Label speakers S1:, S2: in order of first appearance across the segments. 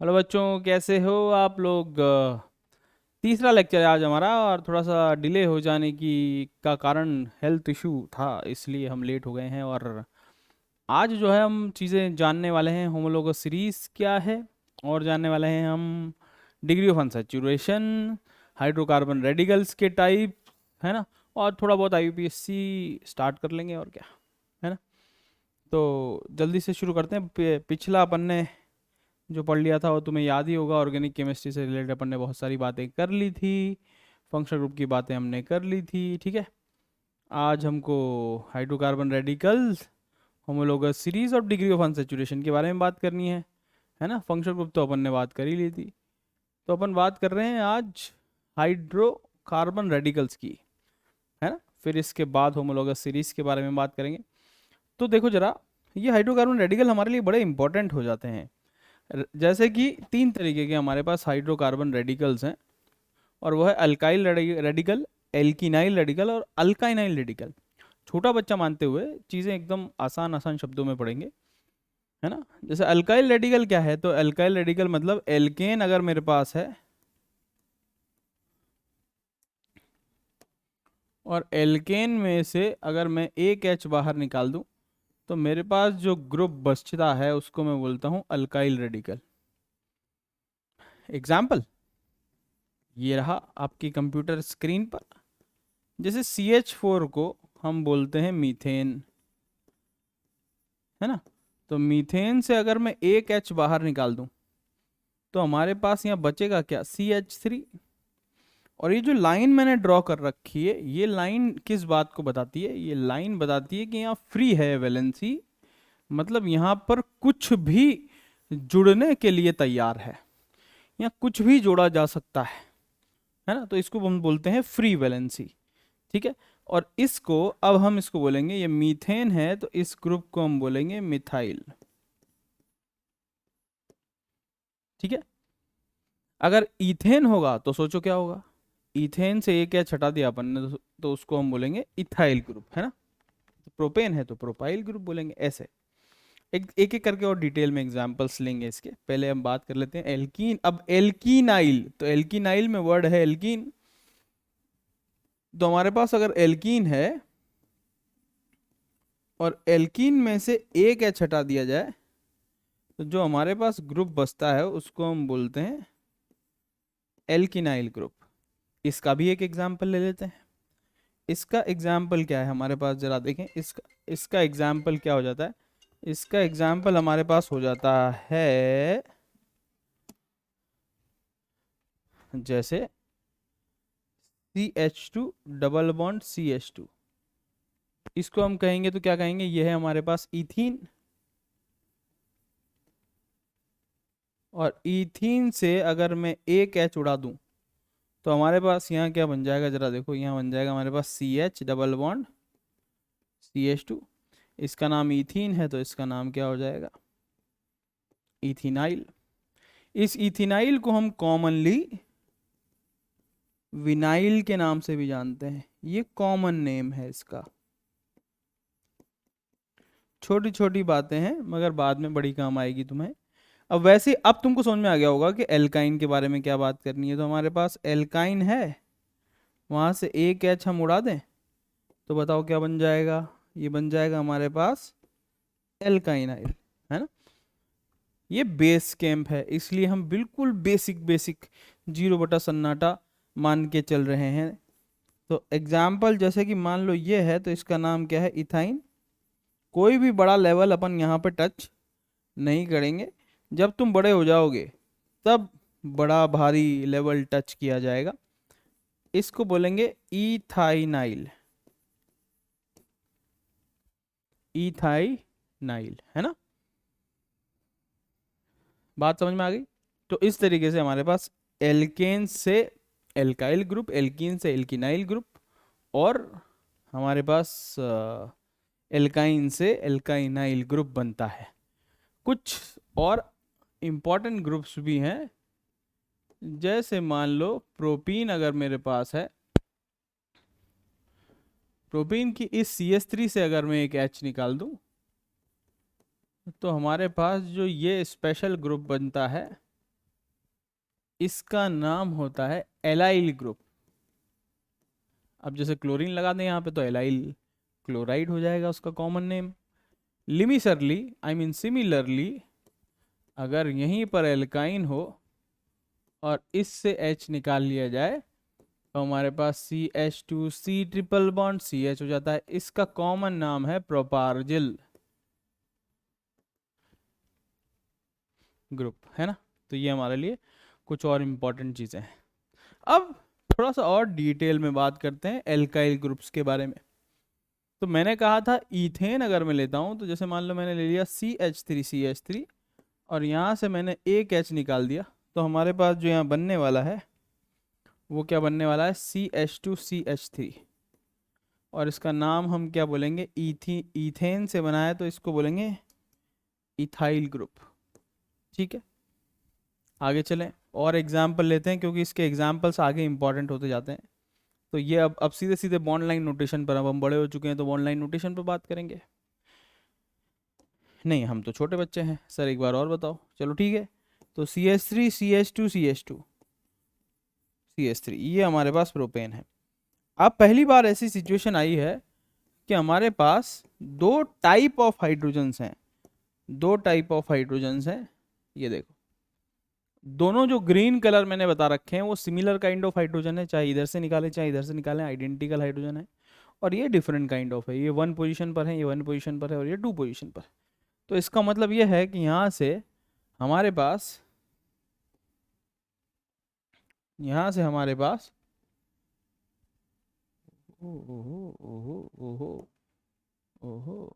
S1: Hello बच्चों, कैसे हो आप लोग। तीसरा लेक्चर है आज हमारा और थोड़ा सा डिले हो जाने की का कारण हेल्थ इशू था, इसलिए हम लेट हो गए हैं। और आज जो है हम चीज़ें जानने वाले हैं, होमोलोगस सीरीज क्या है, और जानने वाले हैं हम degree of unsaturation, hydrocarbon radicals के टाइप, है ना। और थोड़ा बहुत आईयूपीएससी स्टार्ट कर लेंगे और क्या, है ना। तो जल्दी से शुरू करते हैं। पिछला अपन ने जो पढ़ लिया था वो तुम्हें याद ही होगा। ऑर्गेनिक केमिस्ट्री से रिलेटेड अपन ने बहुत सारी बातें कर ली थी, फंक्शनल ग्रुप की बातें हमने कर ली थी, ठीक है। आज हमको हाइड्रोकार्बन रेडिकल्स, होमोलोगस सीरीज और डिग्री ऑफ अनसैचुरेशन के बारे में बात करनी है ना। फंक्शनल ग्रुप तो अपन ने बात कर ही ली थी। तो अपन बात कर रहे हैं आज हाइड्रोकार्बन रेडिकल्स की, है ना। फिर इसके बाद होमोलोगस सीरीज के बारे में बात करेंगे। तो देखो जरा, ये हाइड्रोकार्बन रेडिकल हमारे लिए बड़े इंपॉर्टेंट हो जाते हैं। जैसे कि तीन तरीके के हमारे पास हाइड्रोकार्बन रेडिकल्स हैं, और वो है अल्काइल रेडिकल, एल्किनाइल रेडिकल और अल्काइनाइल रेडिकल। छोटा बच्चा मानते हुए चीज़ें एकदम आसान आसान शब्दों में पढ़ेंगे, है ना। जैसे अल्काइल रेडिकल क्या है, तो अल्काइल रेडिकल मतलब एल्केन अगर मेरे पास है और एल्केन में से अगर मैं एक एच बाहर निकाल दूं, तो मेरे पास जो ग्रुप बचता है उसको मैं बोलता हूं अल्काइल रेडिकल। एग्जाम्पल ये रहा आपकी कंप्यूटर स्क्रीन पर। जैसे CH4 को हम बोलते हैं मीथेन, है ना। तो मीथेन से अगर मैं एक H बाहर निकाल दूं, तो हमारे पास यहाँ बचेगा क्या, CH3। और ये जो लाइन मैंने ड्रॉ कर रखी है, ये लाइन किस बात को बताती है, ये लाइन बताती है कि यहाँ फ्री है वैलेंसी, मतलब यहाँ पर कुछ भी जुड़ने के लिए तैयार है, यहाँ कुछ भी जोड़ा जा सकता है ना। तो इसको हम बोलते हैं फ्री वैलेंसी, ठीक है। और इसको अब हम इसको बोलेंगे, ये मीथेन है तो इस ग्रुप को हम बोलेंगे मिथाइल, ठीक है। अगर इथेन होगा तो सोचो क्या होगा, इथेन से एक क्या छटा दिया अपन ने, तो उसको हम बोलेंगे इथाइल ग्रुप, है ना। तो प्रोपेन है तो प्रोपाइल ग्रुप बोलेंगे। ऐसे एक एक एक करके और डिटेल में एग्जांपल्स लेंगे इसके। पहले हम बात कर लेते हैं एल्कीन। अब एल्कीनाइल, तो एल्कीनाइल में वर्ड है एल्कीन। तो हमारे पास अगर एल्कीन है और एल्कीन में से एक एच हटा दिया जाए, तो जो हमारे पास ग्रुप बचता है उसको हम बोलते हैं एल्किनाइल ग्रुप। इसका भी एक एग्जाम्पल ले लेते हैं। इसका एग्जाम्पल क्या है हमारे पास, जरा देखें। इसका इसका एग्जाम्पल क्या हो जाता है, इसका एग्जाम्पल हमारे पास हो जाता है जैसे CH2 डबल बॉन्ड CH2। इसको हम कहेंगे तो क्या कहेंगे, ये है हमारे पास इथीन। और इथीन से अगर मैं एक एच उड़ा दूं, तो हमारे पास यहाँ क्या बन जाएगा, जरा देखो। यहाँ बन जाएगा हमारे पास CH डबल बॉन्ड CH2। इसका नाम इथीन है तो इसका नाम क्या हो जाएगा, इथिनाइल। इस इथिनाइल को हम कॉमनली विनाइल के नाम से भी जानते हैं, ये कॉमन नेम है इसका। छोटी छोटी बातें हैं मगर बाद में बड़ी काम आएगी तुम्हें। अब वैसे अब तुमको समझ में आ गया होगा कि एल्काइन के बारे में क्या बात करनी है। तो हमारे पास एल्काइन है, वहां से एक एच हम उड़ा दें, तो बताओ क्या बन जाएगा, ये बन जाएगा हमारे पास एल्काइनाइल, है ना। ये बेस कैंप है, इसलिए हम बिल्कुल बेसिक बेसिक जीरो बटा सन्नाटा मान के चल रहे हैं। तो एग्जाम्पल जैसे कि मान लो ये है, तो इसका नाम क्या है, इथाइन। कोई भी बड़ा लेवल अपन यहाँ पे टच नहीं करेंगे। जब तुम बड़े हो जाओगे तब बड़ा भारी लेवल टच किया जाएगा। इसको बोलेंगे इथाइनाइल, इथाइनाइल, है ना। बात समझ में आ गई। तो इस तरीके से हमारे पास एल्केन से एल्काइल ग्रुप, एल्कीन से एल्किनाइल ग्रुप, और हमारे पास एल्काइन से एल्काइनाइल ग्रुप बनता है। कुछ और इम्पॉर्टेंट ग्रुप्स भी हैं, जैसे मान लो प्रोपीन अगर मेरे पास है, प्रोपीन की इस CH3 से अगर मैं एक H निकाल दूं, तो हमारे पास जो ये स्पेशल ग्रुप बनता है इसका नाम होता है एलाइल ग्रुप। अब जैसे क्लोरीन लगा दें यहाँ पे तो एलाइल क्लोराइड हो जाएगा उसका कॉमन नेम। लिमिसरली आई मीन सिमिलरली अगर यहीं पर एल्काइन हो और इससे H निकाल लिया जाए तो हमारे पास CH2 ट्रिपल बॉन्ड CH हो जाता है। इसका कॉमन नाम है प्रोपार्जिल ग्रुप, है ना। तो ये हमारे लिए कुछ और इम्पोर्टेंट चीज़ें हैं। अब थोड़ा सा और डिटेल में बात करते हैं एल्काइल ग्रुप्स के बारे में। तो मैंने कहा था ईथेन अगर मैं लेता हूँ तो जैसे मान लो मैंने ले लिया CH3 और यहाँ से मैंने एक H निकाल दिया तो हमारे पास जो यहाँ बनने वाला है वो क्या बनने वाला है CH2CH3 और इसका नाम हम क्या बोलेंगे ईथेन से बना है तो इसको बोलेंगे इथाइल ग्रुप। ठीक है, आगे चलें और एग्जाम्पल लेते हैं क्योंकि इसके एग्जाम्पल्स आगे इंपॉर्टेंट होते जाते हैं। तो ये अब सीधे सीधे बॉन्ड लाइन नोटेशन पर, अब हम बड़े हो चुके हैं तो बॉन्ड लाइन नोटेशन पर बात करेंगे। नहीं, हम तो छोटे बच्चे हैं सर, एक बार और बताओ। चलो ठीक है, तो CH3 ये हमारे पास प्रोपेन है। अब पहली बार ऐसी सिचुएशन आई है कि हमारे पास दो टाइप ऑफ हाइड्रोजन्स हैं, ये देखो दोनों जो ग्रीन कलर मैंने बता रखे हैं वो सिमिलर काइंड ऑफ हाइड्रोजन है, चाहे इधर से निकालें चाहे इधर से निकालें, आइडेंटिकल हाइड्रोजन है। और ये डिफरेंट काइंड ऑफ है, ये 1 पोजीशन पर है, ये 1 पोजीशन पर है और ये 2 पोजीशन पर है। तो इसका मतलब ये है कि यहाँ से हमारे पास ओहो ओहो ओहो ओहो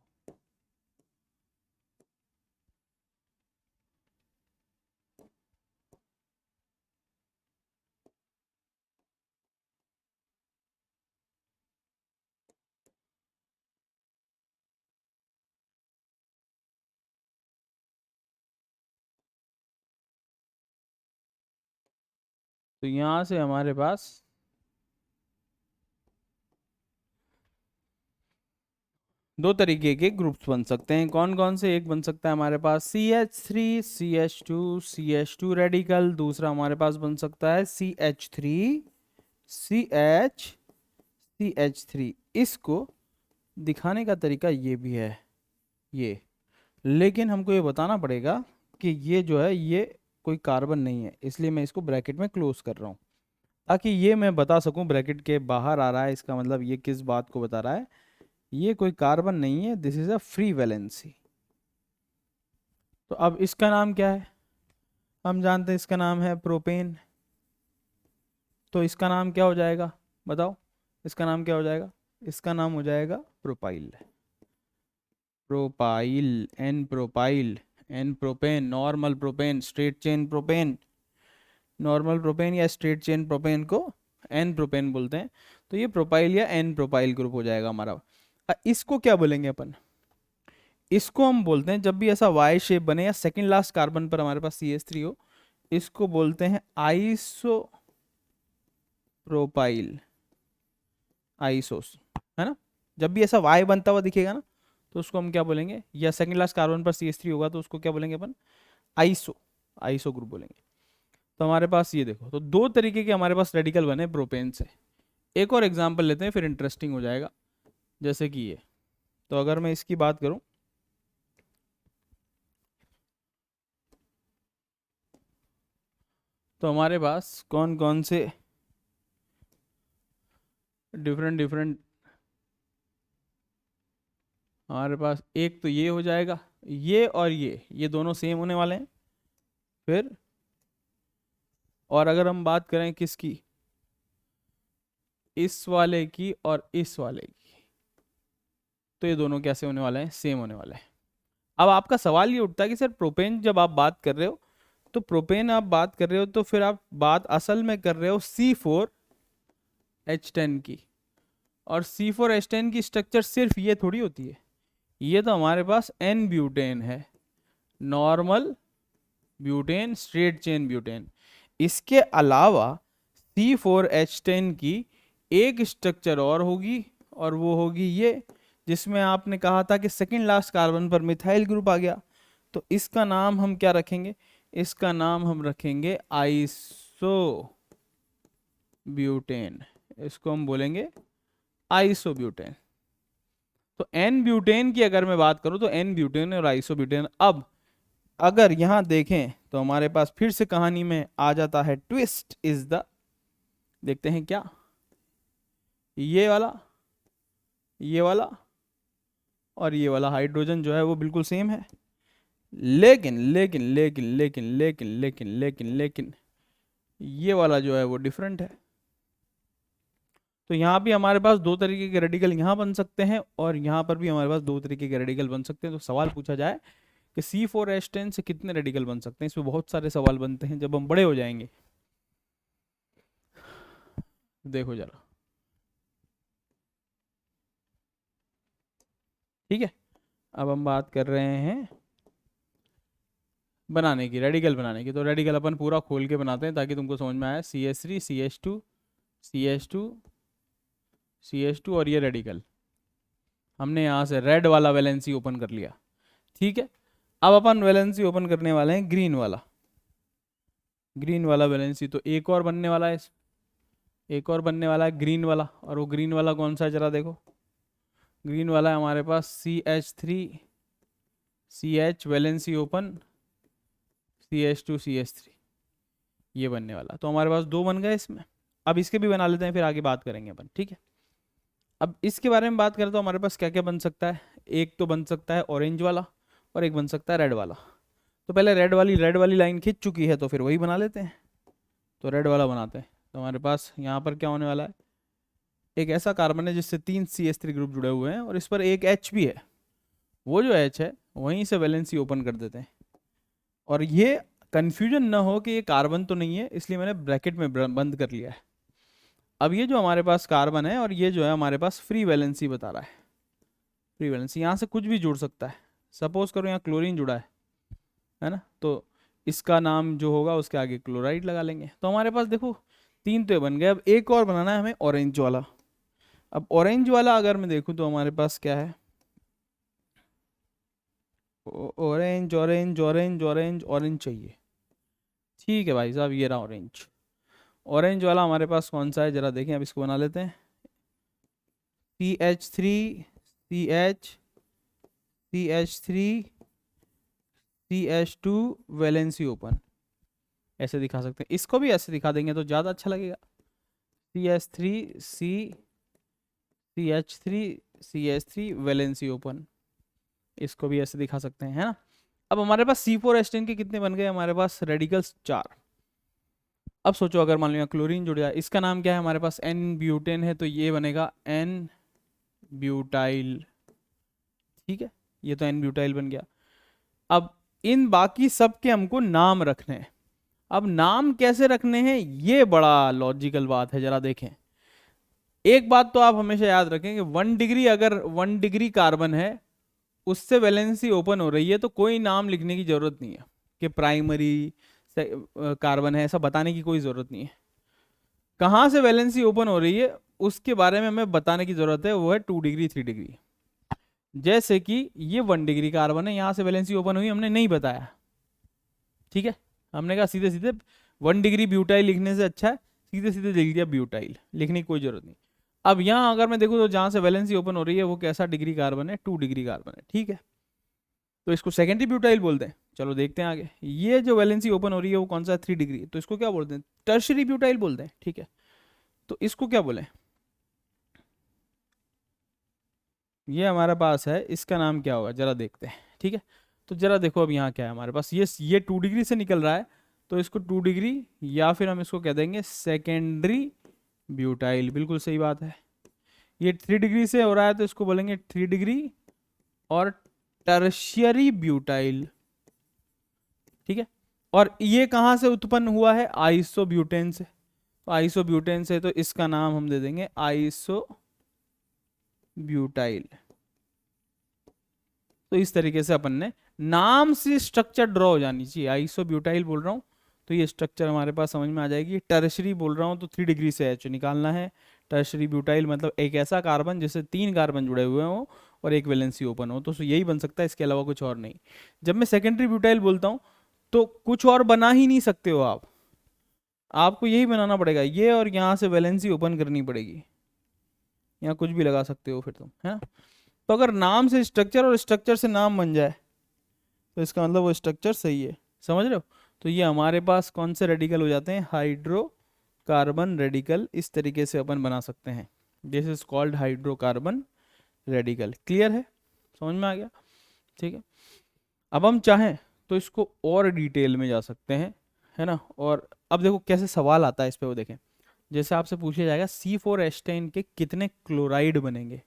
S1: तो यहाँ से हमारे पास दो तरीके के ग्रुप्स बन सकते हैं। कौन कौन से? एक बन सकता है हमारे पास CH3 CH2 रेडिकल, दूसरा हमारे पास बन सकता है CH3CH3। इसको दिखाने का तरीका ये भी है, ये, लेकिन हमको ये बताना पड़ेगा कि ये जो है ये कोई कार्बन नहीं है, इसलिए मैं इसको ब्रैकेट में क्लोज कर रहा हूँ ताकि ये मैं बता सकूं ब्रैकेट के बाहर आ रहा है, इसका मतलब ये किस बात को बता रहा है, ये कोई कार्बन नहीं है, this is a free valency. तो अब इसका नाम क्या है? हम जानते हैं इसका नाम है प्रोपेन। तो इसका नाम क्या हो जाएगा बताओ? इसका नाम क्या हो जाएगा? इसका नाम हो जाएगा propyl. N propane, normal propane, straight chain propane, normal propane या स्ट्रेट चेन प्रोपेन को एन प्रोपेन बोलते हैं। तो ये प्रोपाइल या एन प्रोपाइल ग्रुप हो जाएगा हमारा। इसको क्या बोलेंगे अपन? इसको हम बोलते हैं, जब भी ऐसा वाई शेप बने या सेकंड लास्ट कार्बन पर हमारे पास CH3 हो, इसको बोलते हैं आइसो प्रोपाइल, आइसोस, है ना। जब भी ऐसा वाई बनता हुआ दिखेगा ना तो उसको हम क्या बोलेंगे, या सेकंड लास्ट कार्बन पर CH3 होगा तो उसको क्या बोलेंगे अपन? आइसो ग्रुप बोलेंगे। तो हमारे पास ये देखो, तो दो तरीके के हमारे पास रेडिकल बने प्रोपेन से। एक और एग्जांपल लेते हैं फिर इंटरेस्टिंग हो जाएगा, जैसे कि ये। तो अगर मैं इसकी बात करूं तो हमारे पास कौन कौन से डिफरेंट हमारे पास, एक तो ये हो जाएगा, ये और ये दोनों सेम होने वाले हैं। फिर और अगर हम बात करें किसकी, इस वाले की और इस वाले की, तो ये दोनों कैसे होने वाले हैं? सेम होने वाले हैं। अब आपका सवाल ये उठता है कि सर प्रोपेन जब आप बात कर रहे हो तो प्रोपेन आप बात कर रहे हो तो फिर आप बात असल में कर रहे हो C4H10 की, और C4H10 की स्ट्रक्चर सिर्फ ये थोड़ी होती है, ये तो हमारे पास N ब्यूटेन है, normal butane, straight chain butane. इसके अलावा C4H10 की एक स्ट्रक्चर और होगी और वो होगी ये, जिसमें आपने कहा था कि सेकंड लास्ट कार्बन पर मिथाइल ग्रुप आ गया। तो इसका नाम हम क्या रखेंगे? इसका नाम हम रखेंगे आइसोप्रोपाइल। ब्यूटेन, इसको हम बोलेंगे आइसोब्यूटेन। तो एन ब्यूटेन की अगर मैं बात करूं तो एन ब्यूटेन और आइसोब्यूटेन। अब अगर यहां देखें तो हमारे पास फिर से कहानी में आ जाता है ट्विस्ट इज द, देखते हैं क्या, ये वाला और ये वाला हाइड्रोजन जो है वो बिल्कुल सेम है, लेकिन लेकिन लेकिन लेकिन लेकिन लेकिन लेकिन लेकिन ये वाला जो है वो डिफरेंट है। तो यहाँ भी हमारे पास दो तरीके के रेडिकल यहाँ बन सकते हैं और यहाँ पर भी हमारे पास दो तरीके के रेडिकल बन सकते हैं। तो सवाल पूछा जाए कि C4H10 से कितने रेडिकल बन सकते हैं, इसमें बहुत सारे सवाल बनते हैं जब हम बड़े हो जाएंगे। देखो जरा, ठीक है। अब हम बात कर रहे हैं बनाने की, रेडिकल बनाने की। तो रेडिकल अपन पूरा खोल के बनाते हैं ताकि तुमको समझ में आए। CH3 CH2 CH2 CH2 और ये रेडिकल हमने यहाँ से रेड वाला वैलेंसी ओपन कर लिया, ठीक है। अब अपन वैलेंसी ओपन करने वाले हैं ग्रीन वाला वैलेंसी। तो एक और बनने वाला है, एक और बनने वाला है ग्रीन वाला। और वो ग्रीन वाला कौन सा है जरा देखो, ग्रीन वाला है हमारे पास CH3 CH valency open CH2 CH3, ये बनने वाला। तो हमारे पास दो बन गए इसमें। अब इसके भी बना लेते हैं, फिर आगे बात करेंगे अपन, ठीक है। अब इसके बारे में बात करें तो हमारे पास क्या क्या बन सकता है। एक तो बन सकता है ऑरेंज वाला और एक बन सकता है रेड वाला। तो पहले रेड वाली लाइन खींच चुकी है तो फिर वही बना लेते हैं। तो रेड वाला बनाते हैं। तो हमारे पास यहाँ पर क्या होने वाला है, एक ऐसा कार्बन है जिससे 3 CH3 ग्रुप जुड़े हुए हैं और इस पर एक H भी है। वो जो H है वहीं से वैलेंसी ओपन कर देते हैं। और ये कन्फ्यूजन ना हो कि ये कार्बन तो नहीं है, इसलिए मैंने ब्रैकेट में बंद कर लिया है। अब ये जो हमारे पास कार्बन है और ये जो है हमारे पास फ्री वैलेंसी बता रहा है। फ्री वैलेंसी, यहाँ से कुछ भी जुड़ सकता है। सपोज करो यहाँ क्लोरीन जुड़ा है ना, तो इसका नाम जो होगा उसके आगे क्लोराइड लगा लेंगे। तो हमारे पास देखो 3 तो बन गए। अब एक और बनाना है हमें ऑरेंज वाला। अब ऑरेंज वाला अगर मैं देखूँ तो हमारे पास क्या है, orange orange orange orange orange चाहिए, ठीक है भाई साहब, ये रहा ऑरेंज। ऑरेंज वाला हमारे पास कौन सा है जरा देखें। अब इसको बना लेते हैं CH3 CH3 CH2 valency open, ऐसे दिखा सकते हैं। इसको भी ऐसे दिखा देंगे तो ज़्यादा अच्छा लगेगा। CH3 वैलेंसी ओपन, इसको भी ऐसे दिखा सकते हैं, है ना। अब हमारे पास C4H10 के कितने बन गए, हमारे पास रेडिकल्स 4। अब सोचो अगर मान लो क्लोरीन जुड़ जाए, इसका नाम क्या है हमारे पास, N ब्यूटेन है, तो ये बनेगा N ब्यूटाइल, ठीक है। ये तो N ब्यूटाइल बन गया। अब इन बाकी सब के हमको नाम रखने हैं। अब नाम कैसे रखने हैं ये बड़ा लॉजिकल बात है, जरा देखें। एक बात तो आप हमेशा याद रखें कि 1 डिग्री, अगर 1 डिग्री कार्बन है उससे वैलेंसी ओपन हो रही है तो कोई नाम लिखने की जरूरत नहीं है कि प्राइमरी कार्बन है, ऐसा बताने की कोई जरूरत नहीं है। कहाँ से वैलेंसी ओपन हो रही है उसके बारे में हमें बताने की जरूरत है, वो है 2 डिग्री 3 डिग्री। जैसे कि ये 1 डिग्री कार्बन है, यहाँ से वैलेंसी ओपन हुई, हमने नहीं बताया, ठीक है। हमने कहा सीधे सीधे 1 डिग्री ब्यूटाइल लिखने से अच्छा है सीधे सीधे लिख दिया ब्यूटाइल, लिखने की कोई जरूरत नहीं। अब यहाँ अगर मैं देखूँ तो जहाँ से वैलेंसी ओपन हो रही है वो कैसा डिग्री कार्बन है, 2 डिग्री कार्बन है, ठीक है। तो इसको सेकेंडरी ब्यूटाइल बोलते हैं। चलो देखते हैं आगे। ये जो वैलेंसी ओपन हो रही है वो कौन सा है, 3 डिग्री, तो इसको क्या बोलते हैं, टर्शरी ब्यूटाइल बोलते हैं, ठीक है। तो इसको क्या बोले, ये हमारे पास है, इसका नाम क्या होगा जरा देखते हैं, ठीक है। तो जरा देखो अब यहाँ क्या है हमारे पास, ये 2 डिग्री से निकल रहा है तो इसको 2 डिग्री, या फिर हम इसको कह देंगे सेकेंडरी ब्यूटाइल, बिल्कुल सही बात है। ये 3 डिग्री से हो रहा है तो इसको बोलेंगे 3 डिग्री और टर्शियरी ब्यूटाइल, ठीक है। और ये कहाँ से उत्पन्न हुआ है, आइसोब्यूटेन से। तो आइसोब्यूटेन से तो इसका नाम हम दे देंगे आइसोब्यूटाइल। तो इस तरीके से अपन ने नाम से स्ट्रक्चर ड्रॉ हो जानी चाहिए। आइसोब्यूटाइल बोल रहा हूँ तो ये स्ट्रक्चर हमारे पास समझ में आ जाएगी। टर्शरी बोल रहा हूँ तो 3 डिग्री से H निकालना है। टर्शरी ब्यूटाइल मतलब एक ऐसा कार्बन जिससे 3 कार्बन जुड़े हुए हों और एक वैलेंसी ओपन हो, तो यही बन सकता है, इसके अलावा कुछ और नहीं। जब मैं सेकेंडरी ब्यूटाइल बोलता हूँ तो कुछ और बना ही नहीं सकते हो आप। आपको यही बनाना पड़ेगा ये, और यहाँ से वैलेंसी ओपन करनी पड़ेगी, यहाँ कुछ भी लगा सकते हो फिर तुम, है ना। तो अगर नाम से स्ट्रक्चर और स्ट्रक्चर से नाम बन जाए तो इसका मतलब वो स्ट्रक्चर सही है, समझ रहे हो। तो ये हमारे पास कौन से रेडिकल हो जाते हैं, हाइड्रोकार्बन रेडिकल, इस तरीके से अपन बना सकते हैं। This is called hydrocarbon radical. Clear है, समझ में आ गया, ठीक है। अब हम चाहें तो इसको और डिटेल में जा सकते हैं, है ना। और अब देखो कैसे सवाल आता है इस पे, वो देखें। जैसे आपसे पूछा जाएगा C4H10 के कितने क्लोराइड बनेंगे,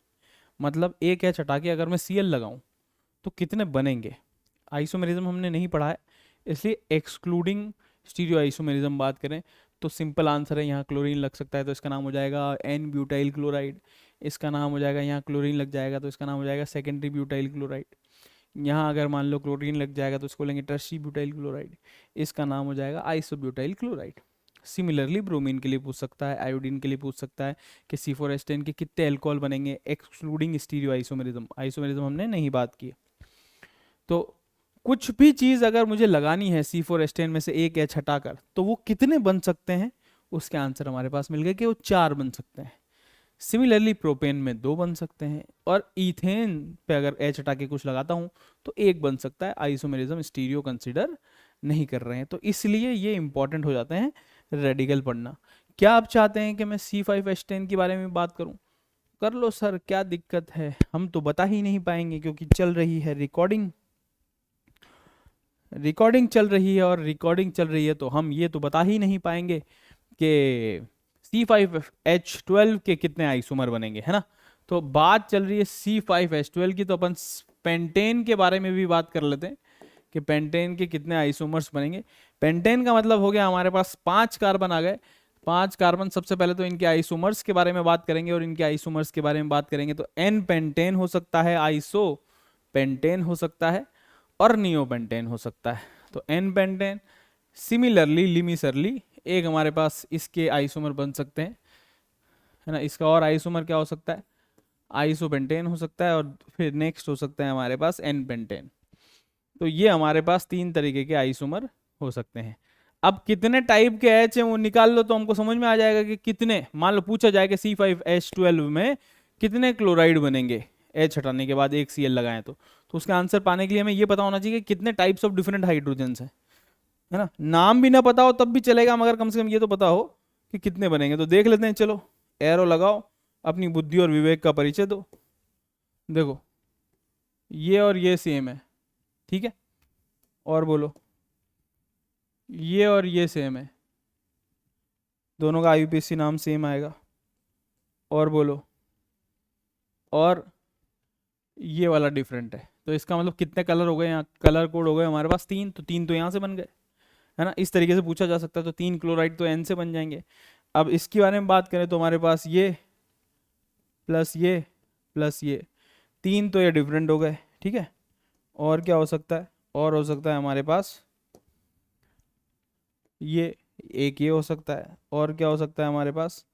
S1: मतलब एक एच हटा के अगर मैं Cl लगाऊं तो कितने बनेंगे। आइसोमेरिज्म हमने नहीं पढ़ा है, इसलिए एक्सक्लूडिंग स्टीरियो आइसोमेरिज्म बात करें तो सिंपल आंसर है, यहाँ क्लोरीन लग सकता है तो इसका नाम हो जाएगा एन ब्यूटाइल क्लोराइड। इसका नाम हो जाएगा, यहाँ क्लोरीन लग जाएगा तो इसका नाम हो जाएगा सेकेंडरी ब्यूटाइल क्लोराइड। यहाँ अगर मान लो क्लोरीन लग जाएगा तो इसको लेंगे टर्शी ब्यूटाइल क्लोराइड, इसका नाम हो जाएगा आइसोब्यूटाइल क्लोराइड। सिमिलरली ब्रोमीन के लिए पूछ सकता है, आयोडीन के लिए पूछ सकता है कि C4H10 के कितने अल्कोहल बनेंगे, एक्सक्लूडिंग स्टीरियो आइसोमेरिज्म। आइसोमेरिज्म हमने नहीं बात की। तो कुछ भी चीज़ अगर मुझे लगानी है C4H10 में से एक एच हटाकर तो वो कितने बन सकते हैं, उसके आंसर हमारे पास मिल गए कि वो 4 बन सकते हैं। सिमिलरली प्रोपेन में 2 बन सकते हैं, और ईथेन पे अगर एच हटा के कुछ लगाता हूँ तो 1 बन सकता है। आइसोमेरिज्म स्टीरियो कंसिडर नहीं कर रहे हैं, तो इसलिए ये इंपॉर्टेंट हो जाते हैं रेडिकल पढ़ना। क्या आप चाहते हैं कि मैं C5H10 के बारे में बात करूं, कर लो सर, क्या दिक्कत है। हम तो बता ही नहीं पाएंगे क्योंकि चल रही है रिकॉर्डिंग, रिकॉर्डिंग चल रही है, और रिकॉर्डिंग चल रही है तो हम ये तो बता ही नहीं पाएंगे कि C5H12 के कितने आइसोमर बनेंगे, है ना। तो बात चल रही है C5H12 की, तो अपन पेंटेन के बारे में भी बात कर लेते हैं कि पेंटेन के कितने आइसोमर्स बनेंगे। पेंटेन का मतलब हो गया हमारे पास 5 कार्बन आ गए, 5 कार्बन। सबसे पहले तो इनके आइसोमर्स के बारे में बात करेंगे, और इनके आइसोमर्स के बारे में बात करेंगे तो एन पेंटेन हो सकता है, आइसो पेंटेन हो सकता है, और नियो पेंटेन हो सकता है। तो एन पेंटेन, सिमिलरली लिमिसरली एक हमारे पास इसके आइसोमर बन सकते हैं, है ना। इसका और आइसोमर क्या हो सकता है, आइसोपेंटेन हो सकता है, और फिर नेक्स्ट हो सकता है हमारे पास एन पेंटेन। तो ये हमारे पास 3 तरीके के आइसोमर हो सकते हैं। अब कितने टाइप के एच हैं वो निकाल लो तो हमको समझ में आ जाएगा कि कितने, मान लो पूछा जाए कि C5H12 में कितने क्लोराइड बनेंगे एच हटाने के बाद एक Cl लगाएं तो उसका आंसर पाने के लिए हमें ये पता होना चाहिए कि कितने टाइप्स ऑफ डिफरेंट हाइड्रोजन्स हैं, है ना। नाम भी ना पता हो तब भी चलेगा, मगर कम से कम ये तो पता हो कि कितने बनेंगे। तो देख लेते हैं, चलो एरो लगाओ, अपनी बुद्धि और विवेक का परिचय दो। देखो ये और ये सेम है, ठीक है, और बोलो ये और ये सेम है, दोनों का IUPAC नाम सेम आएगा, और बोलो, और ये वाला डिफरेंट है। तो इसका मतलब कितने कलर हो गए, यहाँ कलर कोड हो गए हमारे पास 3, तो 3 तो यहाँ से बन गए, है ना। इस तरीके से पूछा जा सकता है, तो 3 क्लोराइड तो N से बन जाएंगे। अब इसके बारे में बात करें तो हमारे पास ये प्लस ये प्लस ये 3 तो ये डिफरेंट हो गए, ठीक है। और क्या हो सकता है, और हो सकता है हमारे पास ये एक, ये हो सकता है, और क्या हो सकता है हमारे पास,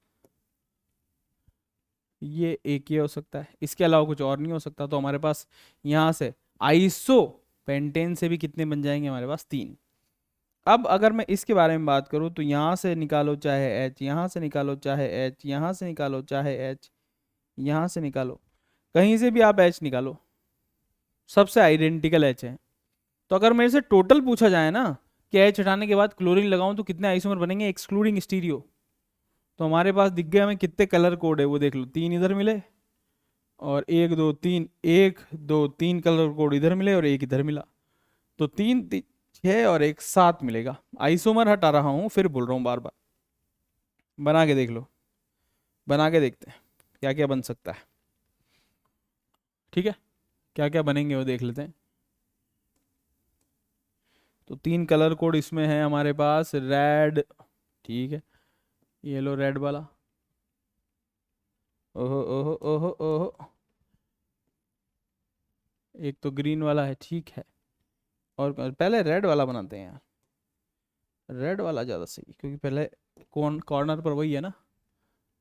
S1: ये एक ये हो सकता है, इसके अलावा कुछ और नहीं हो सकता। तो हमारे पास यहाँ से आइसो पेंटेन से भी कितने बन जाएंगे हमारे पास, 3। अब अगर मैं इसके बारे में बात करूँ तो यहाँ से निकालो चाहे H, यहाँ से निकालो चाहे H, यहाँ से निकालो चाहे H, यहाँ से निकालो, कहीं से भी आप H निकालो, सबसे आइडेंटिकल H है। तो अगर मेरे से टोटल पूछा जाए ना कि H हटाने के बाद क्लोरीन लगाऊं तो कितने आइसोमर बनेंगे एक्सक्लूडिंग स्टीरियो, तो हमारे पास दिख गया हमें कितने कलर कोड है, वो देख लो, 3 इधर मिले, और 1 2 3, 1 2 3 कलर कोड इधर मिले, और 1 इधर मिला, तो 3 6 और 1 7 मिलेगा। आइसोमर हटा रहा हूँ, फिर बोल रहा हूँ बार बार, बना के देख लो, बना के देखते हैं क्या क्या बन सकता है, ठीक है, क्या क्या बनेंगे वो देख लेते हैं। तो 3 कलर कोड इसमें है हमारे पास, रेड, ठीक है, येलो रेड वाला, ओहो ओहो ओहो ओहो, एक तो ग्रीन वाला है, ठीक है। और पहले रेड वाला बनाते हैं यार, रेड वाला ज़्यादा सही, क्योंकि पहले कॉर्नर पर वही है ना।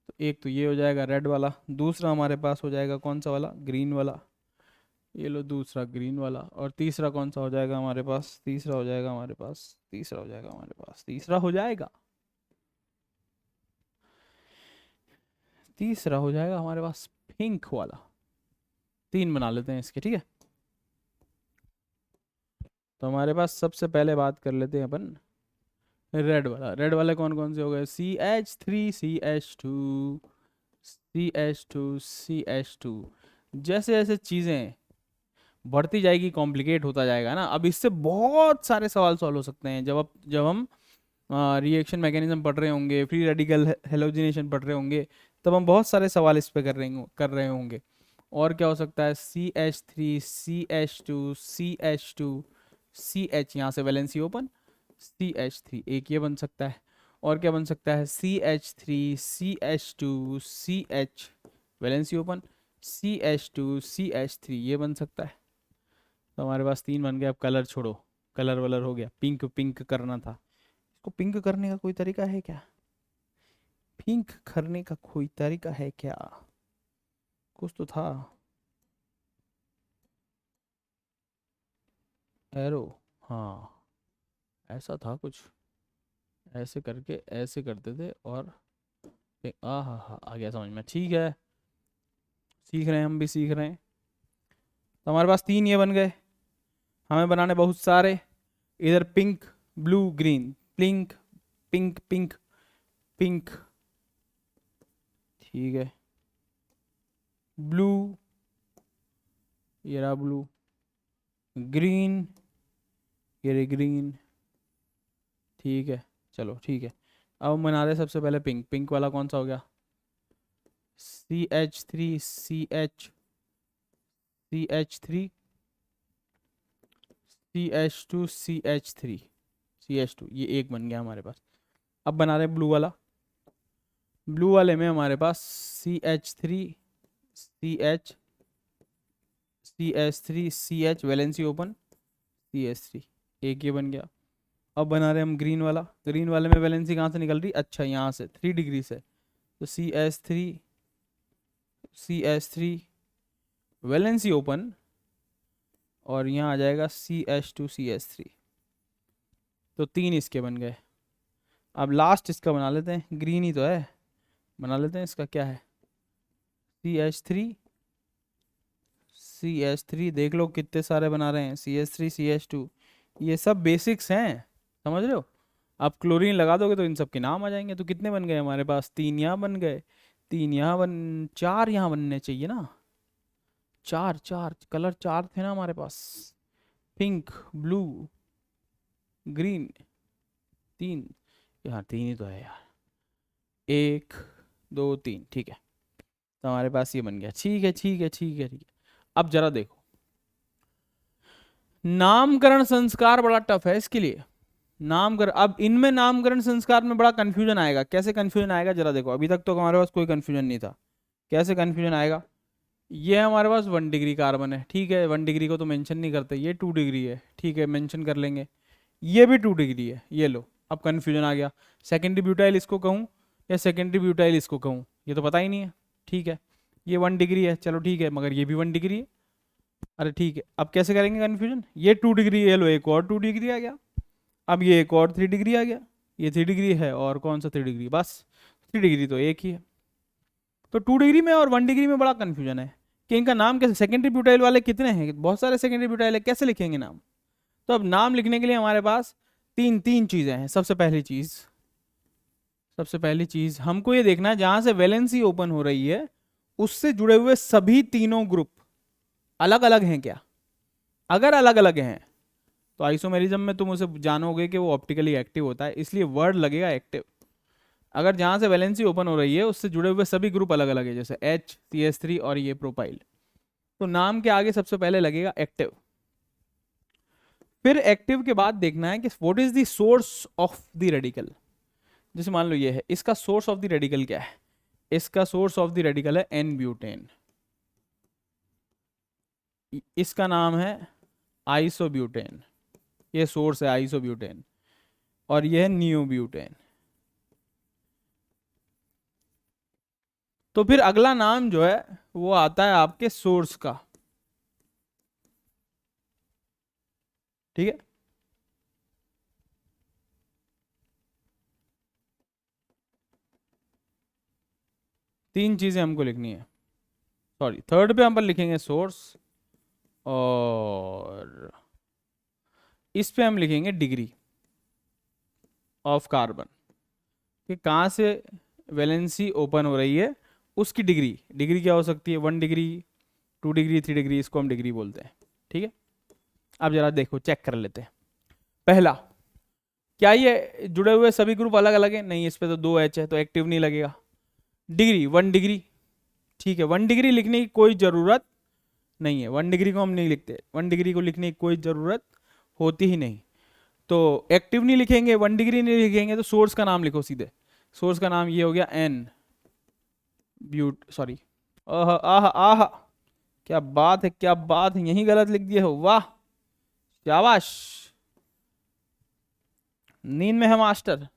S1: तो एक तो ये हो जाएगा रेड वाला, दूसरा हमारे पास हो जाएगा कौन सा वाला, ग्रीन वाला, ये लो दूसरा ग्रीन वाला, और तीसरा कौन सा हो जाएगा हमारे पास, तीसरा हो जाएगा हमारे पास, तीसरा हो जाएगा हमारे पास, तीसरा हो जाएगा, तीसरा हो जाएगा हमारे पास पिंक वाला। 3 बना लेते हैं इसके, ठीक है। तो हमारे पास सबसे पहले बात कर लेते हैं अपन रेड वाला। रेड वाले कौन कौन से हो गए? CH3 CH2 CH2 CH2। जैसे जैसे चीज़ें बढ़ती जाएगी कॉम्प्लिकेट होता जाएगा ना। अब इससे बहुत सारे सवाल सॉल्व हो सकते हैं जब हम रिएक्शन मैकेनिज्म पढ़ रहे होंगे, फ्री रेडिकल हेलोजिनेशन पढ़ रहे होंगे, तब हम बहुत सारे सवाल इस पे कर रहे होंगे। और क्या हो सकता है? CH3 CH2 CH2 CH, यहाँ से वैलेंसी ओपन, CH3 एक ये बन सकता है। और क्या बन सकता है? CH3 CH2 CH valency open, CH2 CH3 ये बन सकता है। तो हमारे पास 3 बन गए। अब कलर छोड़ो, कलर वलर हो गया। पिंक पिंक करना था इसको। पिंक करने का कोई तरीका है क्या? पिंक करने का कोई तरीका है क्या? कुछ तो था। एरो, हाँ ऐसा था कुछ। ऐसे करके ऐसे करते थे और आ हा हा आ गया समझ में। ठीक है, सीख रहे हैं, हम भी सीख रहे हैं। तो हमारे पास 3 ये बन गए। हमें बनाने बहुत सारे। इधर pink blue green, pink pink pink pink, ठीक है। ब्लू, ये रहा ब्लू। ग्रीन, ये रही ग्रीन, ठीक है। चलो ठीक है, अब हम बना रहे सबसे पहले पिंक। पिंक वाला कौन सा हो गया? CH3 CH CH3 CH2 CH3 CH2, ये एक बन गया हमारे पास। अब बना रहे ब्लू वाला। ब्लू वाले में हमारे पास CH3 CH CH3 CH valency open, CH3 एक ये बन गया। अब बना रहे हम ग्रीन वाला। ग्रीन वाले में वैलेंसी कहाँ से निकल रही? अच्छा यहाँ से 3 डिग्री से। तो CH3 CH3 वैलेंसी ओपन, और यहाँ आ जाएगा CH2 CH3। तो 3 इसके बन गए। अब लास्ट इसका बना लेते हैं, ग्रीन ही तो है, बना लेते हैं इसका। क्या है? CH3 CH3, देख लो कितने सारे बना रहे हैं। CH3 CH2, ये सब बेसिक्स हैं, समझ रहे हो। आप क्लोरीन लगा दोगे तो इन सब के नाम आ जाएंगे। तो कितने बन गए हमारे पास? 3 यहाँ बन गए, 3 यहाँ 4 यहाँ बनने चाहिए ना। 4 4 कलर 4 थे ना हमारे पास। पिंक ब्लू ग्रीन, 3 यहाँ। 3 ही तो है यार, 1 2 3, ठीक है। तो हमारे पास ये बन गया। ठीक है ठीक है ठीक है ठीक है। अब जरा देखो, नामकरण संस्कार बड़ा टफ है इसके लिए। नामकरण, अब इनमें नामकरण संस्कार में बड़ा कंफ्यूजन आएगा। कैसे कंफ्यूजन आएगा जरा देखो। अभी तक तो हमारे पास कोई कंफ्यूजन नहीं था। कैसे कंफ्यूजन आएगा? ये हमारे पास 1 डिग्री कार्बन है, ठीक है। 1 डिग्री को तो मेंशन नहीं करते। ये 2 डिग्री है, ठीक है, मेंशन कर लेंगे। ये भी 2 डिग्री है, ये लो। अब कंफ्यूजन आ गया। सेकेंडरी ब्यूटाइल इसको कहूँ या सेकेंडरी ब्यूटाइल इसको कहूँ, ये तो पता ही नहीं है, ठीक है। ये 1 डिग्री है, चलो ठीक है, मगर ये भी 1 डिग्री है। अरे ठीक है, अब कैसे करेंगे कन्फ्यूजन? ये 2 डिग्री, ये लो एक और 2 डिग्री आ गया। अब ये एक और 3 डिग्री आ गया। ये 3 डिग्री है, और कौन सा 3 डिग्री? बस 3 डिग्री तो एक ही है। तो 2 डिग्री में और 1 डिग्री में बड़ा कन्फ्यूजन है कि इनका नाम कैसे। सेकेंडरी ब्यूटाइल वाले कितने हैं? बहुत सारे सेकेंडरी ब्यूटाइल है, कैसे लिखेंगे नाम? तो अब नाम लिखने के लिए हमारे पास तीन तीन चीज़ें हैं। सबसे पहली चीज़ हमको ये देखना है, जहाँ से वैलेंसी ओपन हो रही है उससे जुड़े हुए सभी तीनों ग्रुप अलग अलग हैं क्या। अगर अलग अलग हैं तो आइसोमेरिज्म में तुम उसे जानोगे कि वो ऑप्टिकली एक्टिव होता है, इसलिए वर्ड लगेगा एक्टिव। अगर जहाँ से वैलेंसी ओपन हो रही है उससे जुड़े हुए सभी ग्रुप अलग अलग है, जैसे H CH3 और ये प्रोपाइल, तो नाम के आगे सबसे पहले लगेगा एक्टिव। फिर एक्टिव के बाद देखना है कि what is the source of the radical. जैसे मान लो ये है, इसका सोर्स ऑफ द रेडिकल क्या है? इसका सोर्स ऑफ द रेडिकल है N ब्यूटेन। इसका नाम है आइसोब्यूटेन, ये सोर्स है आइसोब्यूटेन। और ये है नियोब्यूटेन। तो फिर अगला नाम जो है वो आता है आपके सोर्स का, ठीक है। तीन चीज़ें हमको लिखनी है। सॉरी, थर्ड पे हम पर लिखेंगे सोर्स, और इस पे हम लिखेंगे डिग्री ऑफ कार्बन, कि कहाँ से वैलेंसी ओपन हो रही है उसकी डिग्री। डिग्री क्या हो सकती है? 1 डिग्री, 2 डिग्री, 3 डिग्री, इसको हम डिग्री बोलते हैं। ठीक है, अब जरा देखो, चेक कर लेते हैं। पहला, क्या ये जुड़े हुए सभी ग्रुप अलग अलग हैं? नहीं, इस पे तो 2 H है तो एक्टिव नहीं लगेगा। डिग्री 1 डिग्री, ठीक है, 1 डिग्री लिखने की कोई ज़रूरत नहीं है, 1 डिग्री को हम नहीं लिखते, 1 डिग्री को लिखने की कोई ज़रूरत होती ही नहीं। तो एक्टिव नहीं लिखेंगे, 1 डिग्री नहीं लिखेंगे, तो सोर्स का नाम लिखो सीधे। सोर्स का नाम ये हो गया एन ब्यूट, सॉरी, आह आह आह, क्या बात है, क्या बात है, यही गलत लिख दिए हो, वाह, शाबाश, नींद में है मास्टर।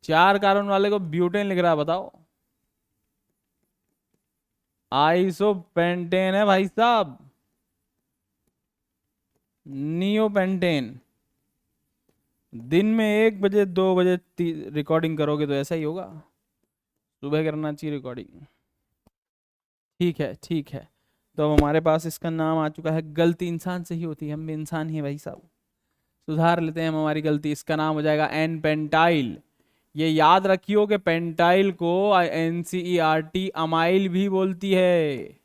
S1: 4 कार्बन वाले को ब्यूटेन लिख रहा है, बताओ। आइसोपेंटेन है भाई साहब, नियोपेंटेन। दिन में 1 बजे 2 बजे रिकॉर्डिंग करोगे तो ऐसा ही होगा, सुबह करना चाहिए रिकॉर्डिंग। ठीक है, ठीक है, तो अब हमारे पास इसका नाम आ चुका है। गलती इंसान से ही होती है, हम भी इंसान ही है भाई साहब, सुधार लेते हैं हम हमारी गलती। इसका नाम हो जाएगा एन पेंटाइल। ये याद रखियो कि पेंटाइल को NCERT अमाइल भी बोलती है।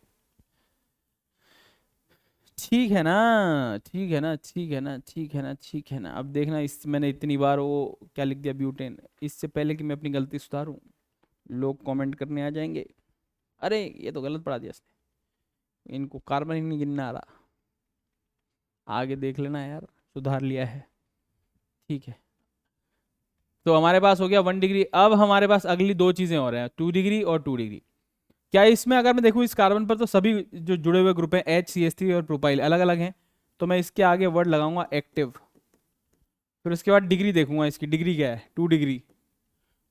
S1: ठीक है ना, ठीक है ना, ठीक है ना, ठीक है ना, ठीक है ना। अब देखना, इस मैंने इतनी बार वो क्या लिख दिया, ब्यूटेन। इससे पहले कि मैं अपनी गलती सुधारूं, लोग कमेंट करने आ जाएंगे, अरे ये तो गलत पढ़ा दिया इसने, इनको कार्बन ही नहीं गिनना आ रहा। आगे देख लेना यार, सुधार लिया है। ठीक है, तो हमारे पास हो गया 1 डिग्री। अब हमारे पास अगली 2 चीज़ें और हैं, 2 डिग्री और 2 डिग्री। क्या इसमें अगर मैं देखूँ इस कार्बन पर, तो सभी जो जुड़े हुए ग्रुप हैं HCH3 और प्रोपाइल अलग अलग हैं, तो मैं इसके आगे वर्ड लगाऊंगा एक्टिव। फिर उसके बाद डिग्री देखूंगा, इसकी डिग्री क्या है, 2 डिग्री,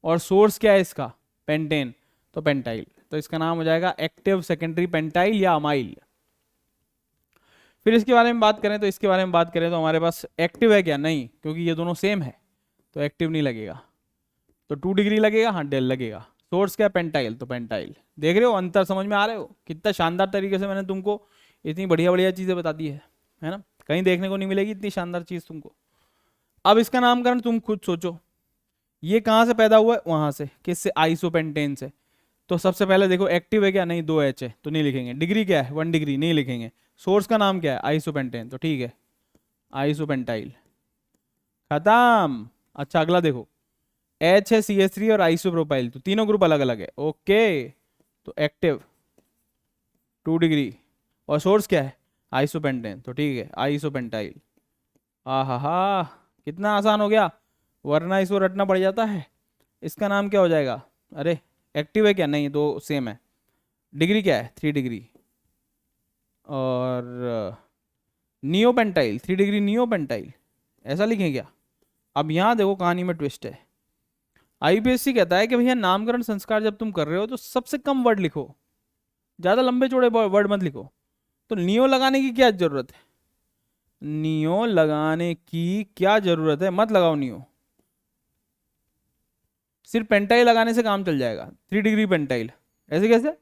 S1: और सोर्स क्या है इसका, पेंटेन, तो पेंटाइल। तो इसका नाम हो जाएगा एक्टिव सेकेंडरी पेंटाइल या अमाइल। फिर इसके बारे में बात करें, तो इसके बारे में बात करें तो हमारे पास एक्टिव है क्या? नहीं, क्योंकि ये दोनों सेम है, तो एक्टिव नहीं लगेगा। तो 2 डिग्री लगेगा, हाँ डेल लगेगा। सोर्स क्या? पेंटाइल, तो पेंटाइल। देख रहे हो अंतर, समझ में आ रहे हो? कितना शानदार तरीके से मैंने तुमको इतनी बढ़िया बढ़िया चीज़ें बता दी है ना? कहीं देखने को नहीं मिलेगी इतनी शानदार चीज़ तुमको। अब इसका नामकरण तुम खुद सोचो, ये कहाँ से पैदा हुआ है? वहाँ से, किससे? आइसोपेंटेन से। तो सबसे पहले देखो, एक्टिव है क्या? नहीं, 2H है तो नहीं लिखेंगे। डिग्री क्या है? 1 डिग्री, नहीं लिखेंगे। सोर्स का नाम क्या है? आइसोपेंटेन, तो ठीक है, आइसोपेंटाइल, खत्म। अच्छा, अगला देखो, H है CH3 और आइसोप्रोपाइल, तो तीनों ग्रुप अलग अलग है, ओके। तो एक्टिव 2 डिग्री, और सोर्स क्या है? आइसोपेंटेन, तो ठीक है, आइसोपेंटाइल। हा हा, कितना आसान हो गया, वरना इसको रटना पड़ जाता है। इसका नाम क्या हो जाएगा? अरे एक्टिव है क्या? नहीं, दो सेम है। डिग्री क्या है? 3 डिग्री, और नियोपेंटाइल, 3 डिग्री नियोपेंटाइल, ऐसा लिखें क्या? अब यहाँ देखो, कहानी में ट्विस्ट है। IPSC कहता है कि भैया नामकरण संस्कार जब तुम कर रहे हो तो सबसे कम वर्ड लिखो, ज़्यादा लंबे चौड़े वर्ड मत लिखो। तो नियो लगाने की क्या जरूरत है? नियो लगाने की क्या जरूरत है? मत लगाओ नियो, सिर्फ पेंटाइल लगाने से काम चल जाएगा। 3 डिग्री पेंटाइल, ऐसे कैसे?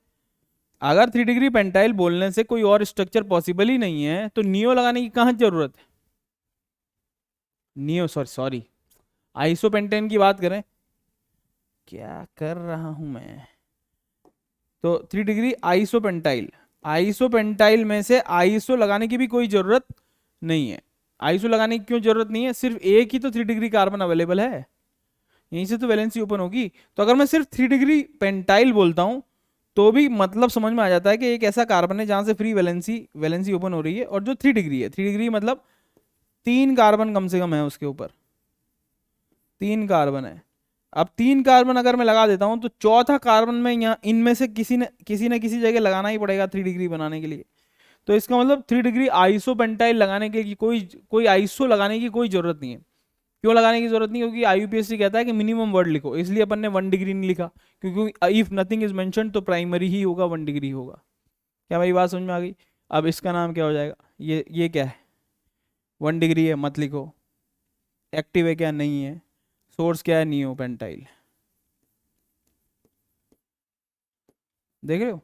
S1: अगर 3 डिग्री पेंटाइल बोलने से कोई और स्ट्रक्चर पॉसिबल ही नहीं है, तो नियो लगाने की कहाँ जरूरत है? नियो, सॉरी सॉरी, आइसोपेंटेन की बात करें, क्या कर रहा हूं मैं? तो 3 डिग्री आइसोपेंटाइल, आइसोपेंटाइल में से आइसो लगाने की भी कोई जरूरत नहीं है। आइसो लगाने की क्यों जरूरत नहीं है? सिर्फ एक ही तो 3 डिग्री कार्बन अवेलेबल है, यहीं से तो वैलेंसी ओपन होगी। तो अगर मैं सिर्फ 3 डिग्री पेंटाइल बोलता हूं तो भी मतलब समझ में आ जाता है कि एक ऐसा कार्बन है जहां से फ्री वैलेंसी वैलेंसी ओपन हो रही है, और जो 3 डिग्री है, 3 डिग्री मतलब 3 कार्बन कम से कम है उसके ऊपर, 3 कार्बन है। अब 3 कार्बन अगर मैं लगा देता हूं तो चौथा कार्बन में यहाँ इनमें से किसी न किसी जगह लगाना ही पड़ेगा 3 डिग्री बनाने के लिए। तो इसका मतलब 3 डिग्री आइसोपेंटाइल लगाने के कोई कोई आइसो लगाने की कोई जरूरत नहीं है। क्यों लगाने की जरूरत नहीं? क्योंकि IUPAC कहता है कि मिनिमम वर्ड लिखो, इसलिए अपन ने 1 डिग्री नहीं लिखा, क्योंकि इफ नथिंग इज मेंशन तो प्राइमरी ही होगा, 1 डिग्री होगा। क्या मेरी बात समझ में आ गई? अब इसका नाम क्या हो जाएगा? ये क्या है? 1 डिग्री है, मत लिखो। एक्टिव है क्या? नहीं है। सोर्स क्या है? नियोपेंटाइल। देख रहे हो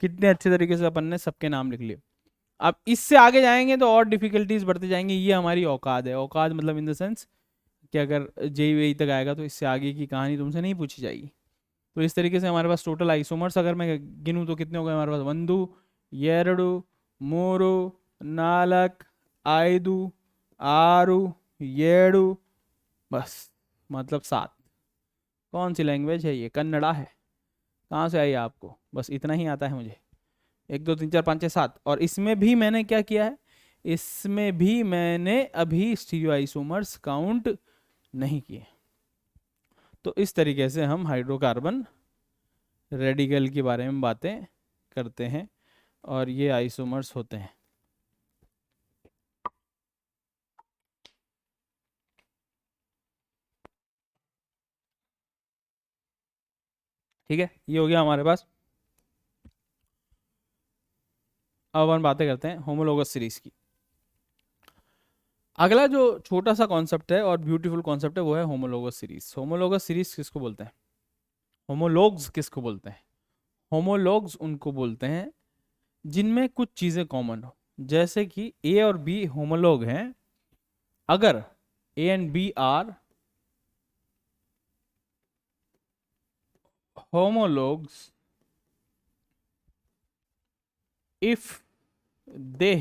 S1: कितने अच्छे तरीके से अपन ने सबके नाम लिख लिए। अब इससे आगे जाएंगे तो और डिफिकल्टीज बढ़ते जाएंगे। ये हमारी औकात है, औकात मतलब इन द सेंस कि अगर जेई वेई तक आएगा तो इससे आगे की कहानी तुमसे नहीं पूछी जाएगी। तो इस तरीके से हमारे पास टोटल आइसोमर्स अगर मैं गिनूँ तो कितने हो गए हमारे पास, 1 2 3 4 5 6 7 बस, मतलब 7। कौन सी लैंग्वेज है ये? कन्नड़ा है? कहाँ से आई आपको? बस इतना ही आता है मुझे, 1 2 3 4 5 6 7। और इसमें भी मैंने क्या किया है, इसमें भी मैंने अभी स्टीरियो आइसोमर्स काउंट नहीं किए। तो इस तरीके से हम हाइड्रोकार्बन रेडिकल के बारे में बातें करते हैं और ये आइसोमर्स होते हैं। ठीक है, ये हो गया हमारे पास। अब हम बातें करते हैं होमोलोगस सीरीज की। अगला जो छोटा सा कॉन्सेप्ट है और ब्यूटीफुल कॉन्सेप्ट है वो है होमोलोगस सीरीज। होमोलोगस सीरीज किसको बोलते हैं? होमोलोग्स किसको बोलते हैं? होमोलोग्स उनको बोलते हैं जिनमें कुछ चीजें कॉमन हो। जैसे कि ए और बी होमोलोग हैं अगर A and B are homologs if they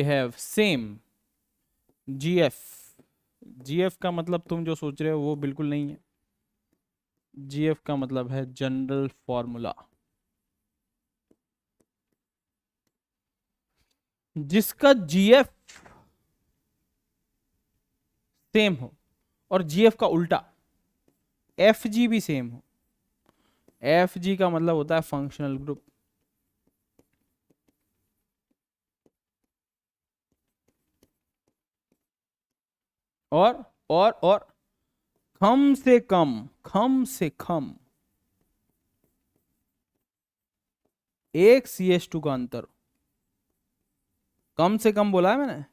S1: have same gf। gf का मतलब तुम जो सोच रहे हो वो बिल्कुल नहीं है। gf का मतलब है जनरल फॉर्मूला। जिसका gf सेम हो और gf का उल्टा fg भी सेम हो। fg का मतलब होता है फंक्शनल ग्रुप। और कम से कम एक CH2 का अंतर। कम से कम बोला है मैंने,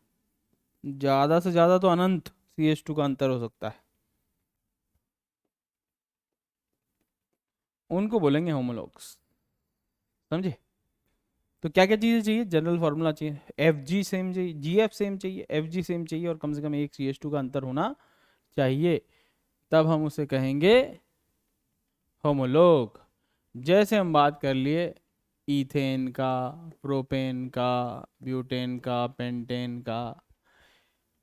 S1: ज्यादा से ज्यादा तो अनंत CH2 का अंतर हो सकता है। उनको बोलेंगे होमोलॉग्स। समझे? तो क्या क्या चीजें चाहिए? जनरल फॉर्मूला चाहिए, एफ जी सेम चाहिए, जी एफ सेम चाहिए, एफ जी सेम चाहिए, और कम से कम एक CH2 का अंतर होना चाहिए। तब हम उसे कहेंगे होमोलोग। जैसे हम बात कर लिए इथेन का, प्रोपेन का, ब्यूटेन का, पेंटेन का,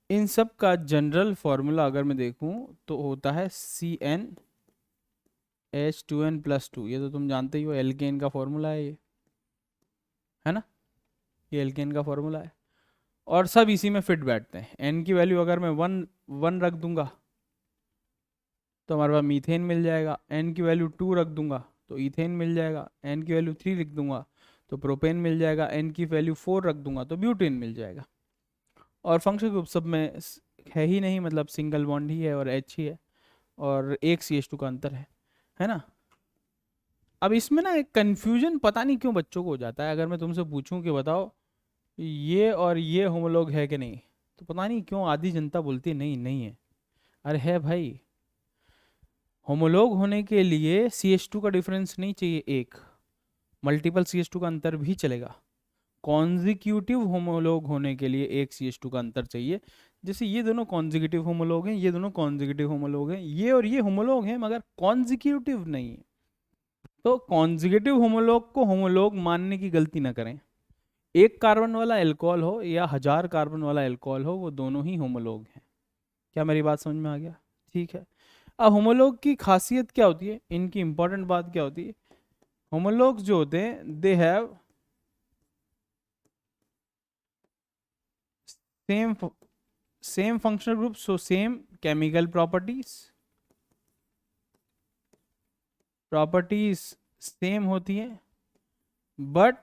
S1: इन सब का जनरल फॉर्मूला अगर मैं देखूं तो होता है CnH2n+2। ये तो तुम जानते ही हो, एल्केन का फॉर्मूला है ये, है ना? ये एल्केन का फॉर्मूला है और सब इसी में फिट बैठते हैं। एन की वैल्यू अगर मैं 1 रख दूंगा तो हमारे पास मीथेन मिल जाएगा। एन की वैल्यू 2 रख दूंगा तो इथेन मिल जाएगा। एन की वैल्यू 3 लिख दूंगा तो प्रोपेन मिल जाएगा। एन की वैल्यू 4 रख दूंगा तो ब्यूटेन मिल जाएगा। और फंक्शन ग्रुप सब में है ही नहीं, मतलब सिंगल बॉन्ड ही है और H ही है और एक CH2 का अंतर है ना? अब इसमें ना एक कन्फ्यूजन पता नहीं क्यों बच्चों को हो जाता है। अगर मैं तुमसे पूछूं कि बताओ ये और ये होमोलॉग है कि नहीं, तो पता नहीं क्यों आधी जनता बोलती है नहीं नहीं है। अरे है भाई। होमोलॉग होने के लिए CH2 का डिफरेंस नहीं चाहिए, एक मल्टीपल CH2 का अंतर भी चलेगा। कॉन्जिक्यूटिव होमोलॉग होने के लिए एक CH2 का अंतर चाहिए। जैसे ये दोनों कॉन्जिक्यूटिव होमोलॉग हैं, ये दोनों कॉन्जिक्यूटिव होमोलॉग हैं, ये और ये होमोलॉग हैं मगर कॉन्जिक्यूटिव नहीं है। तो कॉन्जिक्यूटिव होमोलॉग को होमोलॉग मानने की गलती ना करें। एक कार्बन वाला एल्कोहल हो या 1000 कार्बन वाला एल्कोहल हो, वो दोनों ही होमोलॉग हैं। क्या मेरी बात समझ में आ गया? ठीक है। अब होमोलॉग की खासियत क्या होती है, इनकी इंपॉर्टेंट बात क्या होती है? होमोलॉग्स जो होते हैं they have same same functional group, so same chemical properties same होती हैं, but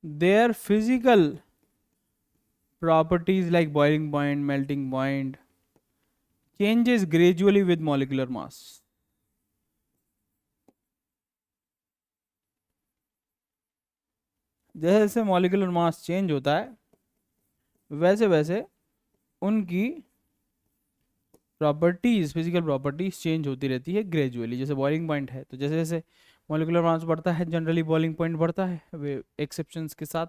S1: their physical properties like boiling point, melting point changes gradually with molecular mass। जैसे जैसे मॉलिकुलर मास चेंज होता है वैसे वैसे उनकी प्रॉपर्टीज, फिजिकल प्रॉपर्टीज चेंज होती रहती है ग्रेजुअली। जैसे बॉइलिंग पॉइंट है, तो जैसे जैसे मॉलिक्यूलर मास बढ़ता है जनरली बॉइलिंग पॉइंट बढ़ता है, वे एक्सेप्शंस के साथ,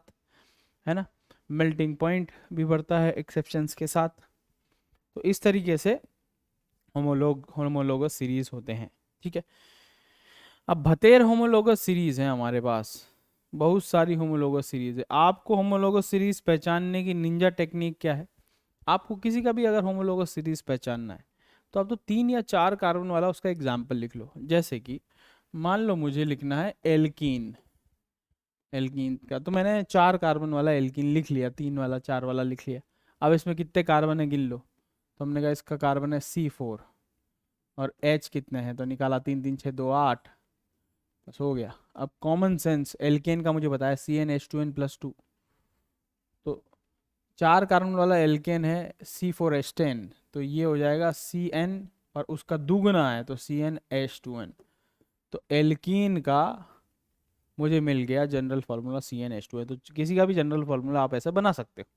S1: है ना। मेल्टिंग पॉइंट भी बढ़ता है एक्सेप्शंस के साथ। तो इस तरीके से होमोलोगस सीरीज होते हैं, ठीक है। अब भतेर होमोलोगस सीरीज है हमारे पास, बहुत सारी होमोलोगस सीरीज है। आपको होमोलोगस सीरीज पहचानने की निंजा टेक्निक क्या है? आपको किसी का भी अगर होमोलोगस सीरीज पहचानना है तो आप तो 3 या 4 कार्बन वाला उसका एग्जाम्पल लिख लो। जैसे कि मान लो मुझे लिखना है एल्कीन, एल्कीन का तो मैंने 4 कार्बन वाला एल्कीन लिख लिया, 3 वाला 4 वाला लिख लिया। अब इसमें कितने कार्बन है गिन लो। तो हमने कहा इसका कार्बन है C4 और H कितने हैं, तो निकाला 3 3 6 2 8, बस हो गया। अब कॉमन सेंस, एल्केन का मुझे बताया CnH2n+2, तो 4 कार्बन वाला एल्केन है C4H10, तो ये हो जाएगा Cn और उसका दुगना है तो CnH2n। तो एल्कीन का मुझे मिल गया जनरल फार्मूला CnH2n। तो किसी का भी जनरल फार्मूला आप ऐसे बना सकते हो।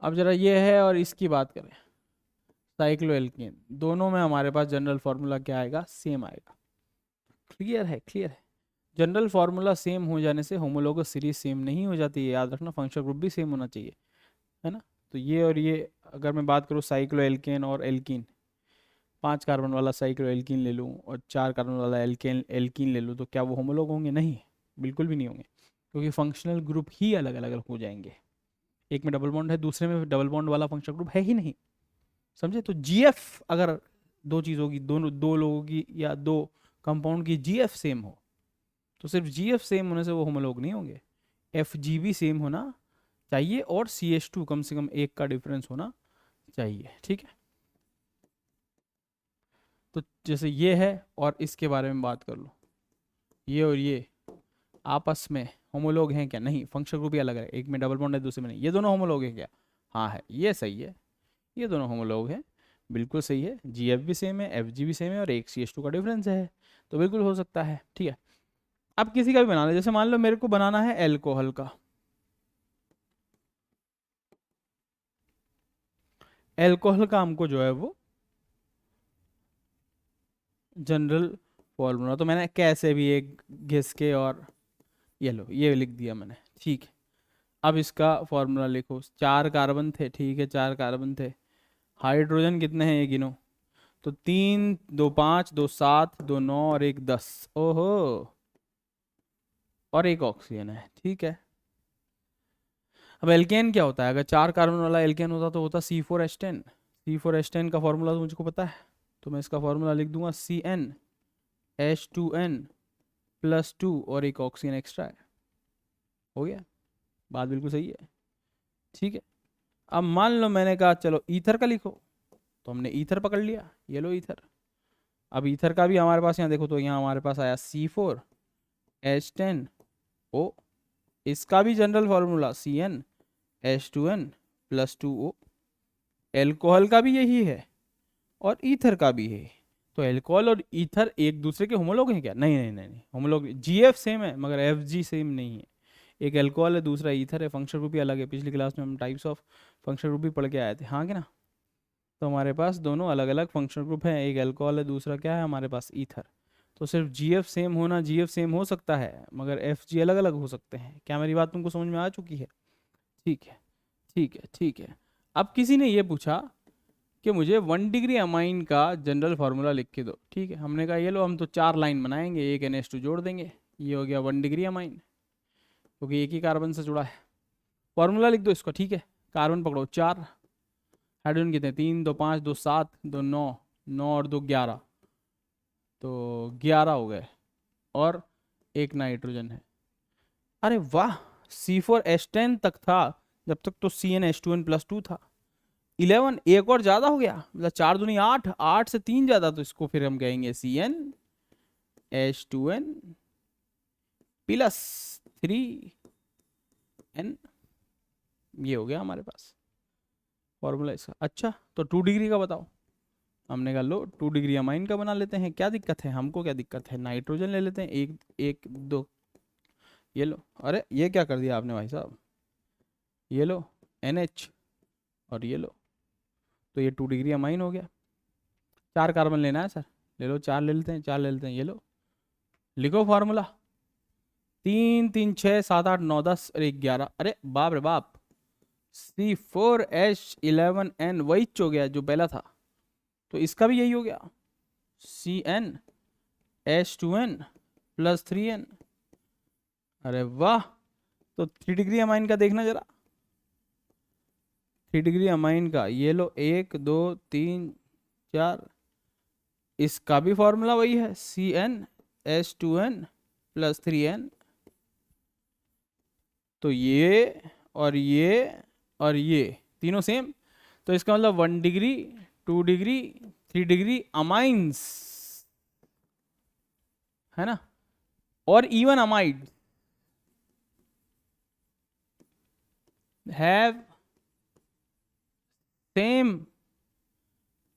S1: अब जरा ये है और इसकी बात करें, साइक्लोएल्केन, दोनों में हमारे पास जनरल फार्मूला क्या आएगा? सेम आएगा। क्लियर है? क्लियर है। जनरल फार्मूला सेम हो जाने से होमोलोगस सीरीज सेम नहीं हो जाती है, याद रखना। फंक्शनल ग्रुप भी सेम होना चाहिए, है ना। तो ये और ये, अगर मैं बात करूँ साइक्लोएल्केन और एल्कीन, 5 कार्बन वाला साइक्लोएल्कीन ले लूँ और 4 कार्बन वाला एल्केन एल्कीन ले लूँ, तो क्या वो होमोलोग होंगे? नहीं, बिल्कुल भी नहीं होंगे, क्योंकि फंक्शनल ग्रुप ही अलग अलग हो जाएंगे। एक में डबल बॉन्ड है, दूसरे में डबल बॉन्ड वाला फंक्शनल ग्रुप है ही नहीं, समझे। तो जीएफ अगर दो चीज़ों की, दोनों दो लोगों की या दो कंपाउंड की जीएफ सेम हो, तो सिर्फ जीएफ सेम होने से वो होमोलोग नहीं होंगे, एफ जी भी सेम होना चाहिए और CH2 कम से कम 1 का डिफरेंस होना चाहिए, ठीक है। तो जैसे ये है और इसके बारे में बात कर लो, ये और ये आपस में होमोलोग हैं क्या? नहीं, फंक्शनल ग्रुप ही अलग है, एक में डबल बॉन्ड है दूसरे में नहीं। ये दोनों होमोलोग हैं क्या? हाँ है, ये सही है, ये दोनों होमोलोग हैं, बिल्कुल सही है। GF भी सेम है, FG भी सेम है और एक CH2 का डिफरेंस है, तो बिल्कुल हो सकता है, ठीक है। अब किसी का भी बनाना, जैसे मान लो मेरे को बनाना है एल्कोहल का, एल्कोहल का हमको जो है वो जनरल फॉर्मूला, तो मैंने कैसे भी एक घिस के और ये लो ये लिख दिया मैंने, ठीक है। अब इसका फॉर्मूला लिखो। 4 कार्बन थे, ठीक है, 4 कार्बन थे। हाइड्रोजन कितने हैं ये गिनो, तो 3 2 5 2 7 2 9 और 1 10, ओहो, और एक ऑक्सीजन है, ठीक है। अब एल्केन क्या होता है? अगर 4 कार्बन वाला एल्केन होता तो होता C4H10। C4H10 का फॉर्मूला तो मुझको पता है, तो मैं इसका फॉर्मूला लिख दूंगा CnH2n+2 और एक ऑक्सीजन एक्स्ट्रा है, हो गया। बात बिल्कुल सही है, ठीक है। अब मान लो मैंने कहा चलो ईथर का लिखो, तो हमने ईथर पकड़ लिया, ये लो ईथर। अब ईथर का भी हमारे पास यहाँ देखो, तो यहाँ हमारे पास आया C4H10O, इसका भी जनरल फार्मूला CnH2n+2O। एल्कोहल का भी यही है और ईथर का भी है। तो एल्कोहल और ईथर एक दूसरे के होमोलोग हैं क्या? नहीं नहीं नहीं नहीं, होमोलोग GF सेम है मगर FG सेम नहीं है। एक एल्कोहल है, दूसरा ईथर है, फंक्शनल ग्रुप भी अलग है। पिछली क्लास में हम टाइप्स ऑफ फंक्शनल ग्रुप भी पढ़ के आए थे, हाँ कि ना। तो हमारे पास दोनों अलग अलग फंक्शनल ग्रुप हैं, एक एल्कोहल है, दूसरा क्या है हमारे पास? ईथर। तो सिर्फ GF सेम होना, GF सेम हो सकता है मगर FG अलग अलग हो सकते हैं। क्या मेरी बात तुमको समझ में आ चुकी है? ठीक है, ठीक है, ठीक है। अब किसी ने ये पूछा कि मुझे 1 डिग्री अमाइन का जनरल फार्मूला लिख के दो, ठीक है। हमने कहा ये लो, हम तो 4 लाइन बनाएंगे, एक NH2 जोड़ देंगे, ये हो गया 1 डिग्री अमाइन, क्योंकि एक ही कार्बन से जुड़ा है। फार्मूला लिख दो इसको, ठीक है। कार्बन पकड़ो 4, हाइड्रोजन कितने? 3 2 5 2 7 2 9, 9 और 2 11, तो 11 हो गए और एक नाइट्रोजन है। अरे वाह, C4H10 तक था जब तक, तो CnH2n+2 था। 11, एक और ज्यादा हो गया, मतलब 4 दूनी 8, 8 से 3 ज्यादा, तो इसको फिर हम कहेंगे CnH2n+3n। ये हो गया हमारे पास फॉर्मूला इसका। अच्छा, तो 2 डिग्री का बताओ। हमने कहा लो 2 डिग्री अमाइन का बना लेते हैं, क्या दिक्कत है हमको? क्या दिक्कत है? नाइट्रोजन ले लेते हैं, एक एक दो, ये लो। अरे ये क्या कर दिया आपने भाई साहब, ये लो NH और ये लो, तो ये 2 डिग्री अमाइन हो गया। 4 कार्बन लेना है सर, ले लो, 4 ले लेते हैं, 4 ले लेते हैं, ये लो, लिखो फार्मूला। 3 3 6 7 8 9 10 अरे 11, अरे बाप रे बाप, C4H11N वही हो गया जो पहला था, तो इसका भी यही हो गया, CnH2n प्लस 3n। अरे वाह, तो 3 डिग्री अमाइन का देखना जरा, 3 डिग्री अमाइन का, ये लो 1 2 3 4, इसका भी फॉर्मूला वही है, CnH2n प्लस 3n। तो ये और ये और ये तीनों सेम, तो इसका मतलब 1 डिग्री 2 डिग्री 3 डिग्री अमाइंस है ना, और even amide have same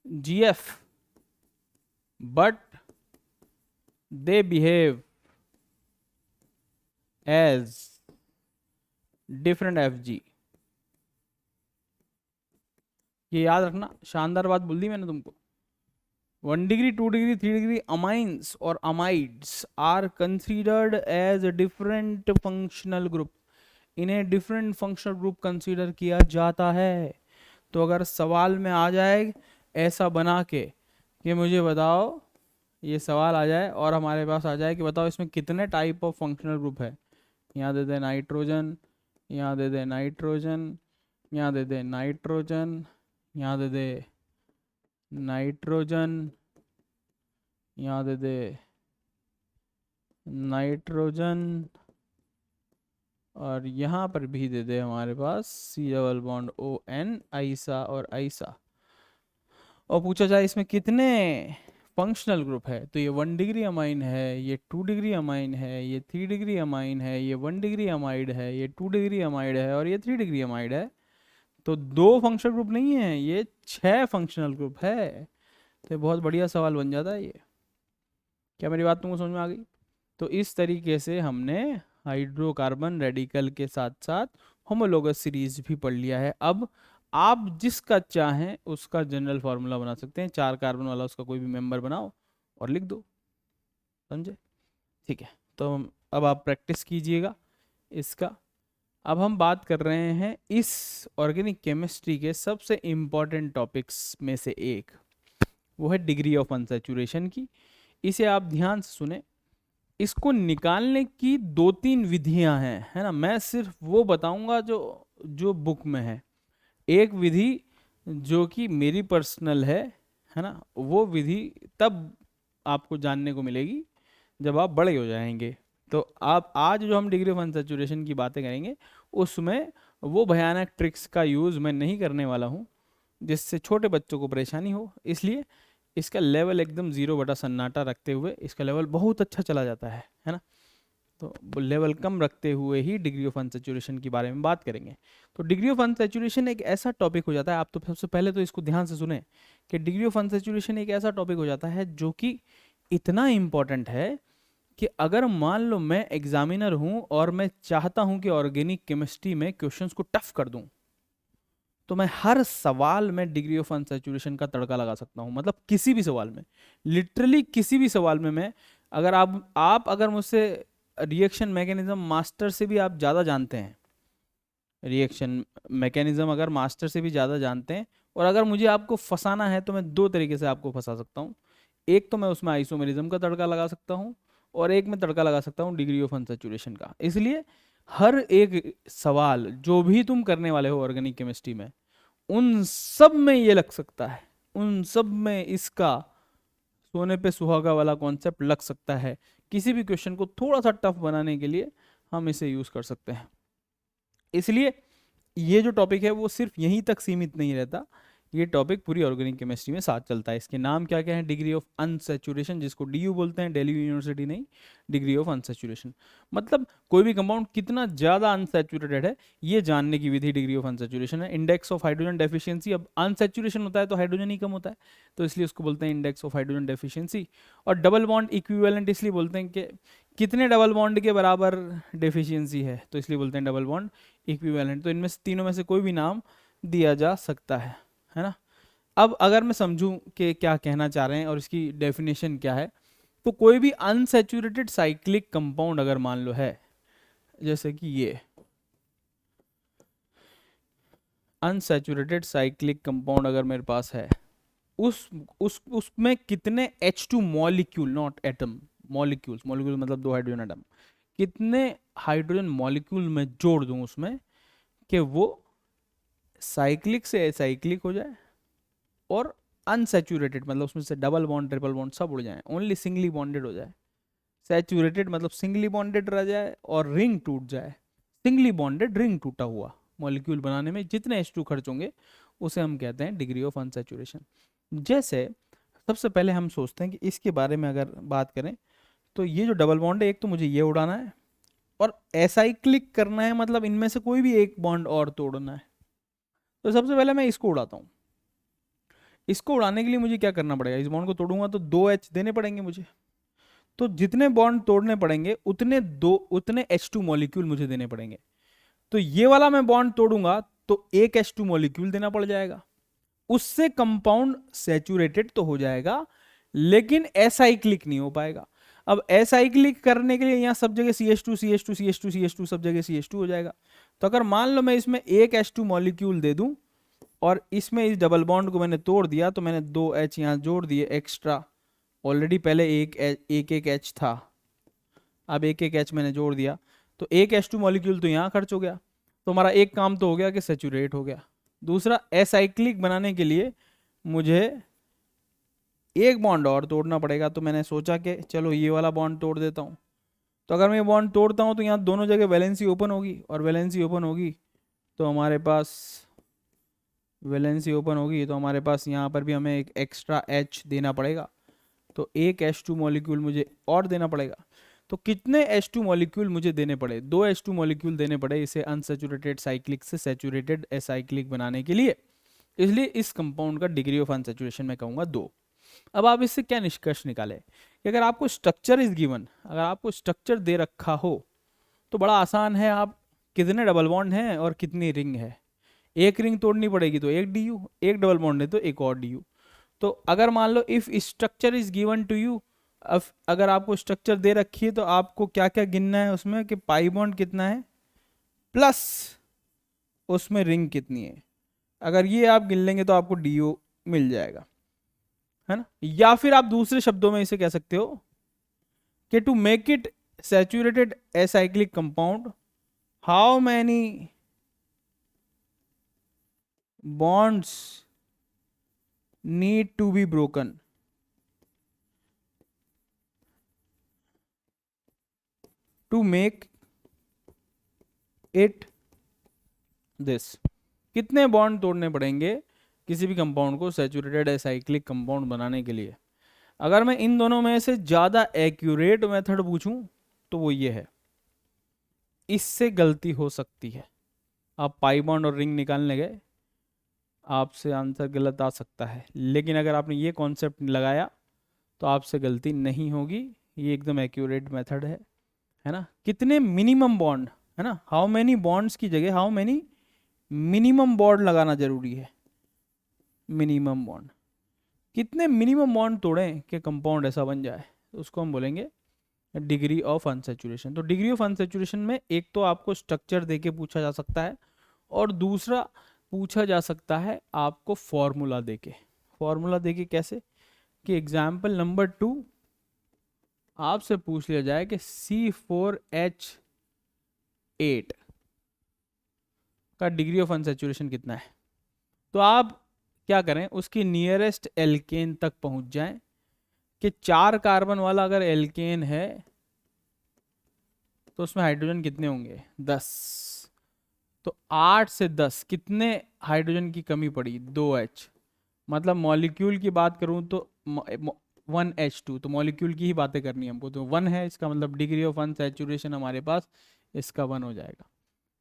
S1: GF but they behave as different FG। ये याद रखना, शानदार बात बोल दी मैंने तुमको। 1 डिग्री 2 डिग्री 3 डिग्री अमाइंस और amides are considered as different functional group, इन्हें डिफरेंट फंक्शनल ग्रुप कंसीडर किया जाता है। तो अगर सवाल में आ जाए ऐसा बना के कि मुझे बताओ, ये सवाल आ जाए और हमारे पास आ जाए कि बताओ इसमें कितने टाइप ऑफ फंक्शनल ग्रुप है, यहाँ दे दे नाइट्रोजन, यहाँ दे दे नाइट्रोजन, यहाँ दे दे नाइट्रोजन, यहाँ दे दे नाइट्रोजन, यहाँ दे दे नाइट्रोजन, और यहाँ पर भी दे दे हमारे पास C⋯ON आइसा और आइसा, और पूछा जाए इसमें कितने फंक्शनल ग्रुप है, तो ये 1 डिग्री अमाइन है, ये 2 डिग्री अमाइन है, ये 3 डिग्री अमाइन है, ये 1 डिग्री अमाइड है, ये 2 डिग्री अमाइड है, और ये 3 डिग्री अमाइड है। तो 2 फंक्शनल ग्रुप नहीं है, ये 6 फंक्शनल ग्रुप है। तो बहुत बढ़िया सवाल बन जाता है ये। क्या मेरी बात तुमको समझ में आ गई? तो इस तरीके से हमने हाइड्रोकार्बन रेडिकल के साथ साथ होमोलोगस सीरीज भी पढ़ लिया है। अब आप जिसका चाहें उसका जनरल फार्मूला बना सकते हैं, 4 कार्बन वाला उसका कोई भी मेंबर बनाओ और लिख दो, समझे? ठीक है, तो अब आप प्रैक्टिस कीजिएगा इसका। अब हम बात कर रहे हैं इस ऑर्गेनिक केमिस्ट्री के सबसे इम्पॉर्टेंट टॉपिक्स में से एक, वो है डिग्री ऑफ अनसैचुरेशन की। इसे आप ध्यान से सुने, इसको निकालने की 2-3 विधियां हैं, है ना। मैं सिर्फ वो बताऊंगा जो जो बुक में है। एक विधि जो कि मेरी पर्सनल है ना, वो विधि तब आपको जानने को मिलेगी जब आप बड़े हो जाएंगे। तो आप आज जो हम डिग्री ऑफ अनसैचुरेशन की बातें करेंगे उसमें वो भयानक ट्रिक्स का यूज़ मैं नहीं करने वाला हूँ जिससे छोटे बच्चों को परेशानी हो, इसलिए इसका लेवल एकदम 0 बटा सन्नाटा रखते हुए इसका लेवल बहुत अच्छा चला जाता है ना। तो लेवल कम रखते हुए ही डिग्री ऑफ अनसैचुरेशन के बारे में बात करेंगे। तो डिग्री ऑफ अनसैचुरेशन एक ऐसा टॉपिक हो जाता है, आप तो सबसे पहले तो इसको ध्यान से सुने कि डिग्री ऑफ अनसैचुरेशन एक ऐसा टॉपिक हो जाता है जो कि इतना इम्पॉर्टेंट है कि अगर मान लो मैं एग्जामिनर हूं और मैं चाहता हूं कि ऑर्गेनिक केमिस्ट्री में क्वेश्चंस को टफ कर दूं, तो मैं हर सवाल में डिग्री ऑफ अनसैचुरेशन का तड़का लगा सकता हूं। मतलब किसी भी सवाल में, लिटरली किसी भी सवाल में मैं, अगर आप अगर मुझसे रिएक्शन मैकेनिज्म मास्टर से भी आप ज़्यादा जानते हैं, रिएक्शन मैकेनिज्म अगर मास्टर से भी ज़्यादा जानते हैं, और अगर मुझे आपको फंसाना है तो मैं 2 तरीके से आपको फंसा सकता हूँ। एक तो मैं उसमें आइसोमेरिज्म का तड़का लगा सकता हूँ, और एक में तड़का लगा सकता हूँ डिग्री ऑफ अनसैचुरेशन का। इसलिए हर एक सवाल जो भी तुम करने वाले हो ऑर्गेनिक केमिस्ट्री में, उन सब में ये लग सकता है, उन सब में इसका सोने पे सुहागा वाला कॉन्सेप्ट लग सकता है। किसी भी क्वेश्चन को थोड़ा सा टफ बनाने के लिए हम इसे यूज कर सकते हैं। इसलिए ये जो टॉपिक है वो सिर्फ यहीं तक सीमित नहीं रहता, ये टॉपिक पूरी ऑर्गेनिक केमिस्ट्री में साथ चलता है। इसके नाम क्या क्या है? डिग्री ऑफ अनसैचुरेशन, जिसको DU बोलते हैं, दिल्ली यूनिवर्सिटी नहीं, डिग्री ऑफ अनसैचुरेशन। मतलब कोई भी कंपाउंड कितना ज़्यादा अनसैचुरेटेड है ये जानने की विधि डिग्री ऑफ अनसैचुरेशन है। इंडेक्स ऑफ हाइड्रोजन डेफिशिएंसी, अब अनसैचुरेशन होता है तो हाइड्रोजन ही कम होता है, तो इसलिए उसको बोलते हैं इंडेक्स ऑफ हाइड्रोजन डेफिशिएंसी। और डबल बॉन्ड इक्विवेलेंट इसलिए बोलते हैं कि कितने डबल बॉन्ड के बराबर डेफिशिएंसी है, तो इसलिए बोलते हैं डबल बॉन्ड इक्विवेलेंट। तो इनमें से तीनों में से कोई भी नाम दिया जा सकता है ना। अब अगर मैं समझूं कि क्या कहना चाह रहे हैं और इसकी डेफिनेशन क्या है, तो कोई भी अनसैचुरेटेड साइक्लिक कंपाउंड अगर मान लो है, जैसे कि ये अनसैचुरेटेड साइक्लिक कंपाउंड अगर मेरे पास है, उसमें कितने H2 molecule, not atom, molecules, molecule मतलब 2 हाइड्रोजन एटम, कितने हाइड्रोजन मॉलिक्यूल में जोड़ दूं उसमें कि वो साइक्लिक से एसाइक्लिक हो जाए और अनसैचुरेटेड मतलब उसमें से डबल बॉन्ड ट्रिपल बॉन्ड सब उड़ जाए, ओनली सिंगली बॉन्डेड हो जाए। सैचुरेटेड मतलब सिंगली बॉन्डेड रह जाए और रिंग टूट जाए, सिंगली बॉन्डेड रिंग टूटा हुआ। मॉलिक्यूल बनाने में जितने H2 खर्च होंगे उसे हम कहते हैं डिग्री ऑफ अनसैचुरेशन। जैसे सबसे पहले हम सोचते हैं कि इसके बारे में अगर बात करें तो ये जो डबल बॉन्ड है, एक तो मुझे ये उड़ाना है और एसाइक्लिक करना है, मतलब इनमें से कोई भी एक बॉन्ड और तोड़ना है। तो सबसे पहले मैं इसको उड़ाता हूँ। इसको उड़ाने के लिए मुझे क्या करना पड़ेगा, इस बॉन्ड को तोड़ूंगा तो 2H देने पड़ेंगे मुझे। तो जितने बॉन्ड तोड़ने पड़ेंगे उतने H2 मॉलिक्यूल मुझे देने पड़ेंगे। तो ये वाला मैं बॉन्ड तोड़ूंगा तो एक H2 मॉलिक्यूल देना पड़ जाएगा, उससे कंपाउंड सैचुरेटेड तो हो जाएगा लेकिन एसाइक्लिक नहीं हो पाएगा। अब एसाइक्लिक करने के लिए यहाँ सब जगह CH2 CH2 CH2 CH2 सब जगह CH2 हो जाएगा। तो अगर मान लो मैं इसमें एक H2 मॉलिक्यूल दे दूं और इसमें इस डबल बॉन्ड को मैंने तोड़ दिया तो मैंने 2H यहाँ जोड़ दिए एक्स्ट्रा, ऑलरेडी पहले एक H था, अब एक H मैंने जोड़ दिया तो एक H2 मॉलिक्यूल तो यहाँ खर्च हो गया। तो हमारा एक काम तो हो गया कि सैचुरेट हो गया। दूसरा, एसाइक्लिक बनाने के लिए मुझे एक बॉन्ड और तोड़ना पड़ेगा, तो मैंने सोचा कि चलो ये वाला बॉन्ड तोड़ देता हूँ। तो अगर मैं ये बॉन्ड तोड़ता हूँ तो यहाँ दोनों जगह वैलेंसी ओपन होगी, और वैलेंसी ओपन होगी तो हमारे पास यहाँ पर भी हमें एक एक्स्ट्रा H देना पड़ेगा। तो एक H2 मॉलिक्यूल मुझे और देना पड़ेगा। तो कितने H2 मॉलिक्यूल मुझे देने पड़े, 2 H2 मॉलिक्यूल देने पड़े इसे अनसैचुरेटेड साइक्लिक से सैचुरेटेड एसाइक्लिक बनाने के लिए। इसलिए इस कंपाउंड का डिग्री ऑफ अनसैचुरेशन मैं कहूँगा 2। अब आप इससे क्या निष्कर्ष निकाले कि अगर आपको स्ट्रक्चर इज गिवन, अगर आपको स्ट्रक्चर दे रखा हो तो बड़ा आसान है, आप कितने डबल बॉन्ड हैं और कितनी रिंग है, एक रिंग तोड़नी पड़ेगी तो एक DU, एक डबल बॉन्ड है तो एक और DU। तो अगर मान लो if structure is given to you, अब अगर आपको स्ट्रक्चर दे रखी है तो आपको क्या क्या गिनना है उसमें कि पाई बॉन्ड कितना है प्लस उसमें रिंग कितनी है। अगर ये आप गिन लेंगे तो आपको DO मिल जाएगा, है ना। या फिर आप दूसरे शब्दों में इसे कह सकते हो कि to make it saturated acyclic compound, how many bonds need to be broken to make it this। कितने बॉन्ड तोड़ने पड़ेंगे किसी भी कंपाउंड को सैचुरेटेड एसाइक्लिक कंपाउंड बनाने के लिए। अगर मैं इन दोनों में से ज़्यादा एक्यूरेट मेथड पूछूं तो वो ये है, इससे गलती हो सकती है। आप पाई बॉन्ड और रिंग निकालने गए, आपसे आंसर गलत आ सकता है, लेकिन अगर आपने ये कॉन्सेप्ट लगाया तो आपसे गलती नहीं होगी, ये एकदम एक्यूरेट मेथड है ना। कितने मिनिमम बॉन्ड, है ना, हाउ मैनी बॉन्ड्स की जगह हाउ मैनी मिनिमम बॉन्ड लगाना जरूरी है। मिनिमम बॉन्ड, कितने मिनिमम बॉन्ड तोड़ें कि कंपाउंड ऐसा बन जाए, तो उसको हम बोलेंगे डिग्री ऑफ अनसैचुरेशन। तो डिग्री ऑफ अनसैचुरेशन में एक तो आपको स्ट्रक्चर देके पूछा जा सकता है और दूसरा पूछा जा सकता है आपको फॉर्मूला देके। फॉर्मूला देके कैसे कि एग्जाम्पल नंबर 2 आपसे पूछ लिया जाए कि C4H8 का डिग्री ऑफ अनसैचुरेशन कितना है, तो आप क्या करें, उसकी नियरेस्ट एल्केन तक पहुंच जाएं कि 4 कार्बन वाला अगर एल्केन है तो उसमें हाइड्रोजन कितने होंगे, 10। तो 8 से 10 कितने हाइड्रोजन की कमी पड़ी, 2H। मतलब मॉलिक्यूल की बात करूं तो 1H2, तो मॉलिक्यूल की ही बातें करनी है हमको, तो 1 है, इसका मतलब डिग्री ऑफ अनसैचुरेशन हमारे पास इसका 1 हो जाएगा।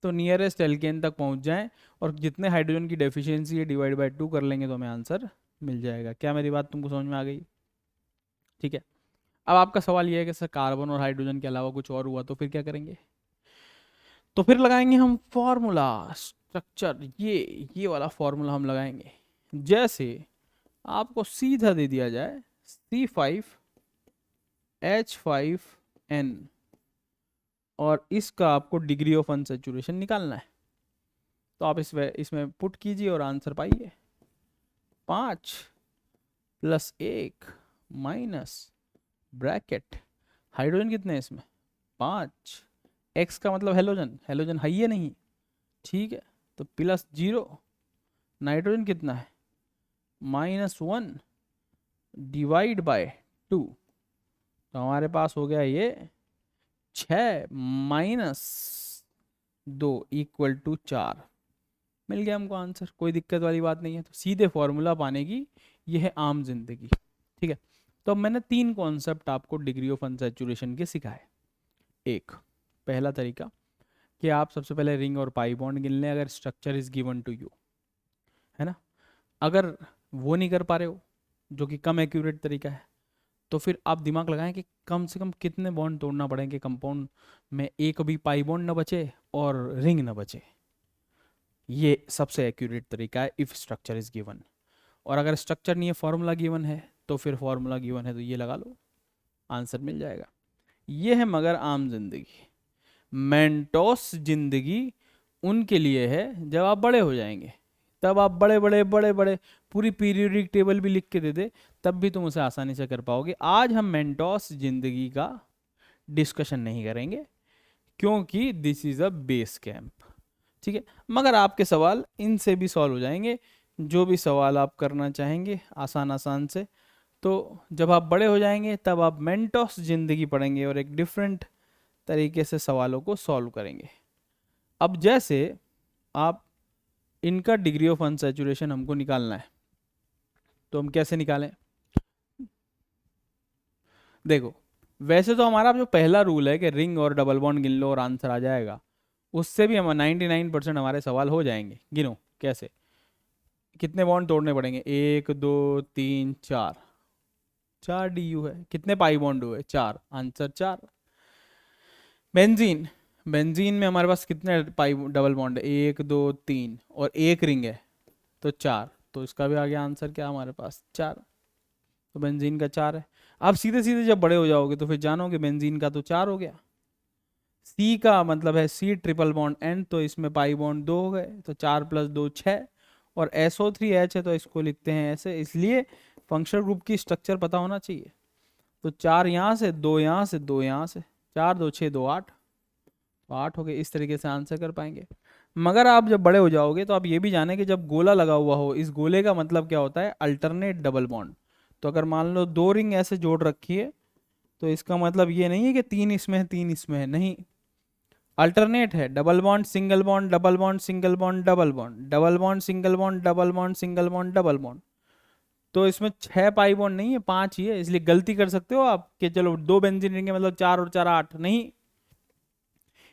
S1: तो नियरेस्ट एल्केन तक पहुंच जाएं और जितने हाइड्रोजन की डेफिशिएंसी है डिवाइड बाय 2 कर लेंगे तो हमें आंसर मिल जाएगा। क्या मेरी बात तुमको समझ में आ गई? ठीक है। अब आपका सवाल ये है कि सर कार्बन और हाइड्रोजन के अलावा कुछ और हुआ तो फिर क्या करेंगे? तो फिर लगाएंगे हम फॉर्मूला, स्ट्रक्चर, ये वाला फॉर्मूला हम लगाएंगे। जैसे आपको सीधा दे दिया जाए C5H5N और इसका आपको डिग्री ऑफ अनसैचुरेशन निकालना है। तो आप इसमें पुट कीजिए और आंसर पाइए 5 + 1 माइनस ब्रैकेट हाइड्रोजन कितने हैं इसमें 5, एक्स का मतलब हेलोजन, हेलोजन है ही नहीं, ठीक है, तो +0, नाइट्रोजन कितना है -1 डिवाइड बाय 2, तो हमारे पास हो गया ये 6 - 2 = 4। मिल गया हमको आंसर, कोई दिक्कत वाली बात नहीं है। तो सीधे फॉर्मूला पाने की ये है आम जिंदगी, ठीक है। तो मैंने 3 कॉन्सेप्ट आपको डिग्री ऑफ अनसैचुरेशन के सिखाए। एक, पहला तरीका कि आप सबसे पहले रिंग और पाई बॉन्ड गिन लें अगर structure is given to you, है ना। अगर वो नहीं कर पा रहे हो, जो कि कम एक्यूरेट तरीका है, तो फिर आप दिमाग लगाएं कि कम से कम कितने बॉन्ड तोड़ना पड़ेंगे कंपाउंड में, एक भी पाई बॉन्ड न बचे और रिंग न बचे। ये सबसे एक्यूरेट तरीका है इफ स्ट्रक्चर इज गिवन। और अगर स्ट्रक्चर नहीं है, फॉर्मूला गिवन है, तो फिर फॉर्मूला गिवन है तो ये लगा लो, आंसर मिल जाएगा। ये है मगर आम जिंदगी। मेंटोस जिंदगी उनके लिए है जब आप बड़े हो जाएंगे, तब आप बड़े बड़े बड़े बड़े पूरी पीरियोडिक टेबल भी लिख के दे दे तब भी तुम उसे आसानी से कर पाओगे। आज हम मेंटोस जिंदगी का डिस्कशन नहीं करेंगे क्योंकि this is a base camp, ठीक है। मगर आपके सवाल इनसे भी सॉल्व हो जाएंगे, जो भी सवाल आप करना चाहेंगे आसान आसान से। तो जब आप बड़े हो जाएंगे तब आप मेंटोस जिंदगी पढ़ेंगे और एक डिफरेंट तरीके से सवालों को सॉल्व करेंगे। अब जैसे आप इनका डिग्री ऑफ अनसैचुरेशन हमको निकालना है, तो हम कैसे निकालें? देखो, वैसे तो हमारा जो पहला रूल है कि रिंग और डबल बॉन्ड गिन लो और आंसर आ जाएगा, उससे भी हम 99% हमारे सवाल हो जाएंगे। गिनो कैसे, कितने बॉन्ड तोड़ने पड़ेंगे, 1 2 3 4, 4 DU है। कितने पाई बॉन्ड हुए, 4, आंसर 4। बेंजीन, बेंजीन में हमारे पास कितने पाई डबल बॉन्ड है, 1 2 3 और एक रिंग है तो 4, तो इसका भी आ गया आंसर क्या हमारे पास 4। तो बेंजीन का 4 है। आप सीधे सीधे जब बड़े हो जाओगे तो फिर जानोगे बेंजीन का तो 4 हो गया। सी का मतलब है C∧N, तो इसमें पाई बॉन्ड 2 हो गए, तो 4 + 2 6, और SO3H है तो इसको लिखते हैं ऐसे, इसलिए फंक्शनल ग्रुप की स्ट्रक्चर पता होना चाहिए। तो 4 यहाँ से, 2 यहाँ से, 2 यहाँ से, 4 2 6 2 8, तो 8 हो गए। इस तरीके से आंसर कर पाएंगे। मगर आप जब बड़े हो जाओगे तो आप ये भी जाने कि जब गोला लगा हुआ हो, इस गोले का मतलब क्या होता है, अल्टरनेट डबल बॉन्ड। तो अगर मान लो 2 रिंग ऐसे जोड़ रखी है, तो इसका मतलब ये नहीं है कि 3 इसमें है 3 इसमें है, नहीं, अल्टरनेट है। Double bond single bond, double bond single bond, double bond, double bond single bond, double bond single bond, double bond. तो इसमें 6 पाई बॉन्ड नहीं है, 5 ही है। इसलिए गलती कर सकते हो आप कि चलो 2 बेंजीन रिंग है मतलब 4 और 4 8, नहीं।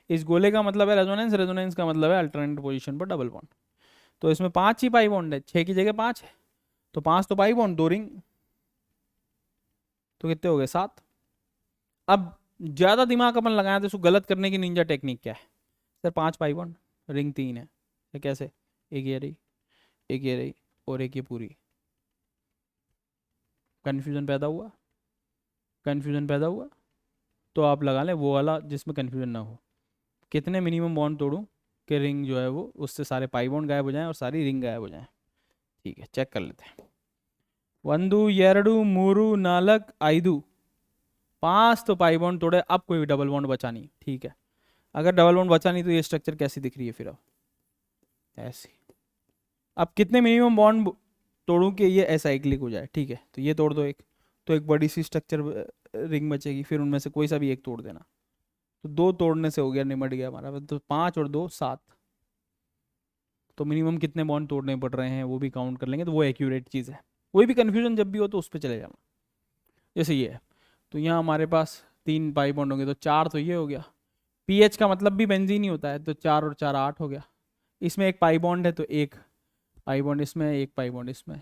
S1: इस गोले का मतलब है रेजोनेंस, रेजोनेंस का मतलब है अल्टरनेट पोजीशन पर डबल बॉन्ड। तो इसमें 5 ही पाई बॉन्ड है, 6 की जगह 5 है, तो 5 तो पाई बॉन्ड, 2 रिंग, तो कितने हो गए 7। अब ज्यादा दिमाग अपन लगाया तो इसको गलत करने की निंजा टेक्निक क्या है, सर 5 पाई बॉन्ड, रिंग 3 है, तो कैसे, एक ये रही, एक ये रही और एक ये पूरी। कन्फ्यूजन पैदा हुआ, कन्फ्यूजन पैदा हुआ, तो आप लगा लें वो वाला जिसमें कन्फ्यूजन ना हो। कितने मिनिमम बॉन्ड तोड़ूं कि रिंग जो है वो उससे सारे पाई बॉन्ड गायब हो जाएं और सारी रिंग गायब हो जाएं? ठीक है, चेक कर लेते हैं। 1 2 2 3 4 5, 5 तो पाई बॉन्ड तोड़े, अब कोई डबल बॉन्ड बचा नहीं, ठीक है। अगर डबल बॉन्ड बचा नहीं तो ये स्ट्रक्चर कैसी दिख रही है फिर, अब ऐसी। अब कितने मिनिमम बॉन्ड तोड़ूं कि ये एसाइक्लिक हो जाए, ठीक है, तो ये तोड़ दो एक, तो एक बड़ी सी स्ट्रक्चर रिंग बचेगी, फिर उनमें से कोई सा भी एक तोड़ देना, तो 2 तोड़ने से हो गया, निमट गया हमारा। तो 5 और 2 7, तो मिनिमम कितने बॉन्ड तोड़ने पड़ रहे हैं वो भी काउंट कर लेंगे, तो वो एक्यूरेट चीज़ है। कोई भी कन्फ्यूजन जब भी हो तो उस पर चले जाना। जैसे ये है, तो यहाँ हमारे पास 3 पाई बॉन्ड होंगे, तो 4 तो ये हो गया। पीएच का मतलब भी बेंजीन ही होता है, तो 4 और 4 8 हो गया। इसमें एक पाई बॉन्ड है तो एक पाई बॉन्ड इसमें, एक पाई बॉन्ड इसमें,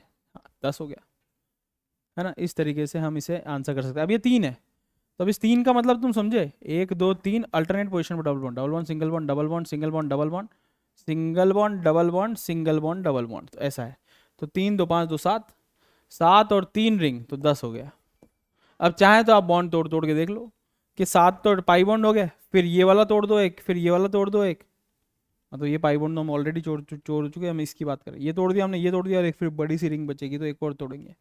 S1: 10 हो गया, है ना। इस तरीके से हम इसे आंसर कर सकते हैं। अब ये 3 है, तो अब इस 3 का मतलब तुम समझे, 1 2 3 अल्टरनेट पोजीशन पर double bond, double bond single bond, double bond single bond, double bond single bond, double bond single bond, double bond, तो ऐसा है। तो 3 2 5 2 7, 7 और 3 रिंग तो 10 हो गया। अब चाहे तो आप बॉन्ड तोड़ तोड़ के देख लो कि 7 तो पाई बॉन्ड हो गया, फिर ये वाला तोड़ दो एक, फिर ये वाला तोड़ दो एक। तो ये पाई बॉन्ड तो हम ऑलरेडी छोड़ चुके हैं, हम इसकी बात करें। ये तोड़ दिया हमने, ये तोड़ दिया, और एक फिर बड़ी सी रिंग बचेगी तो एक और तोड़ेंगे,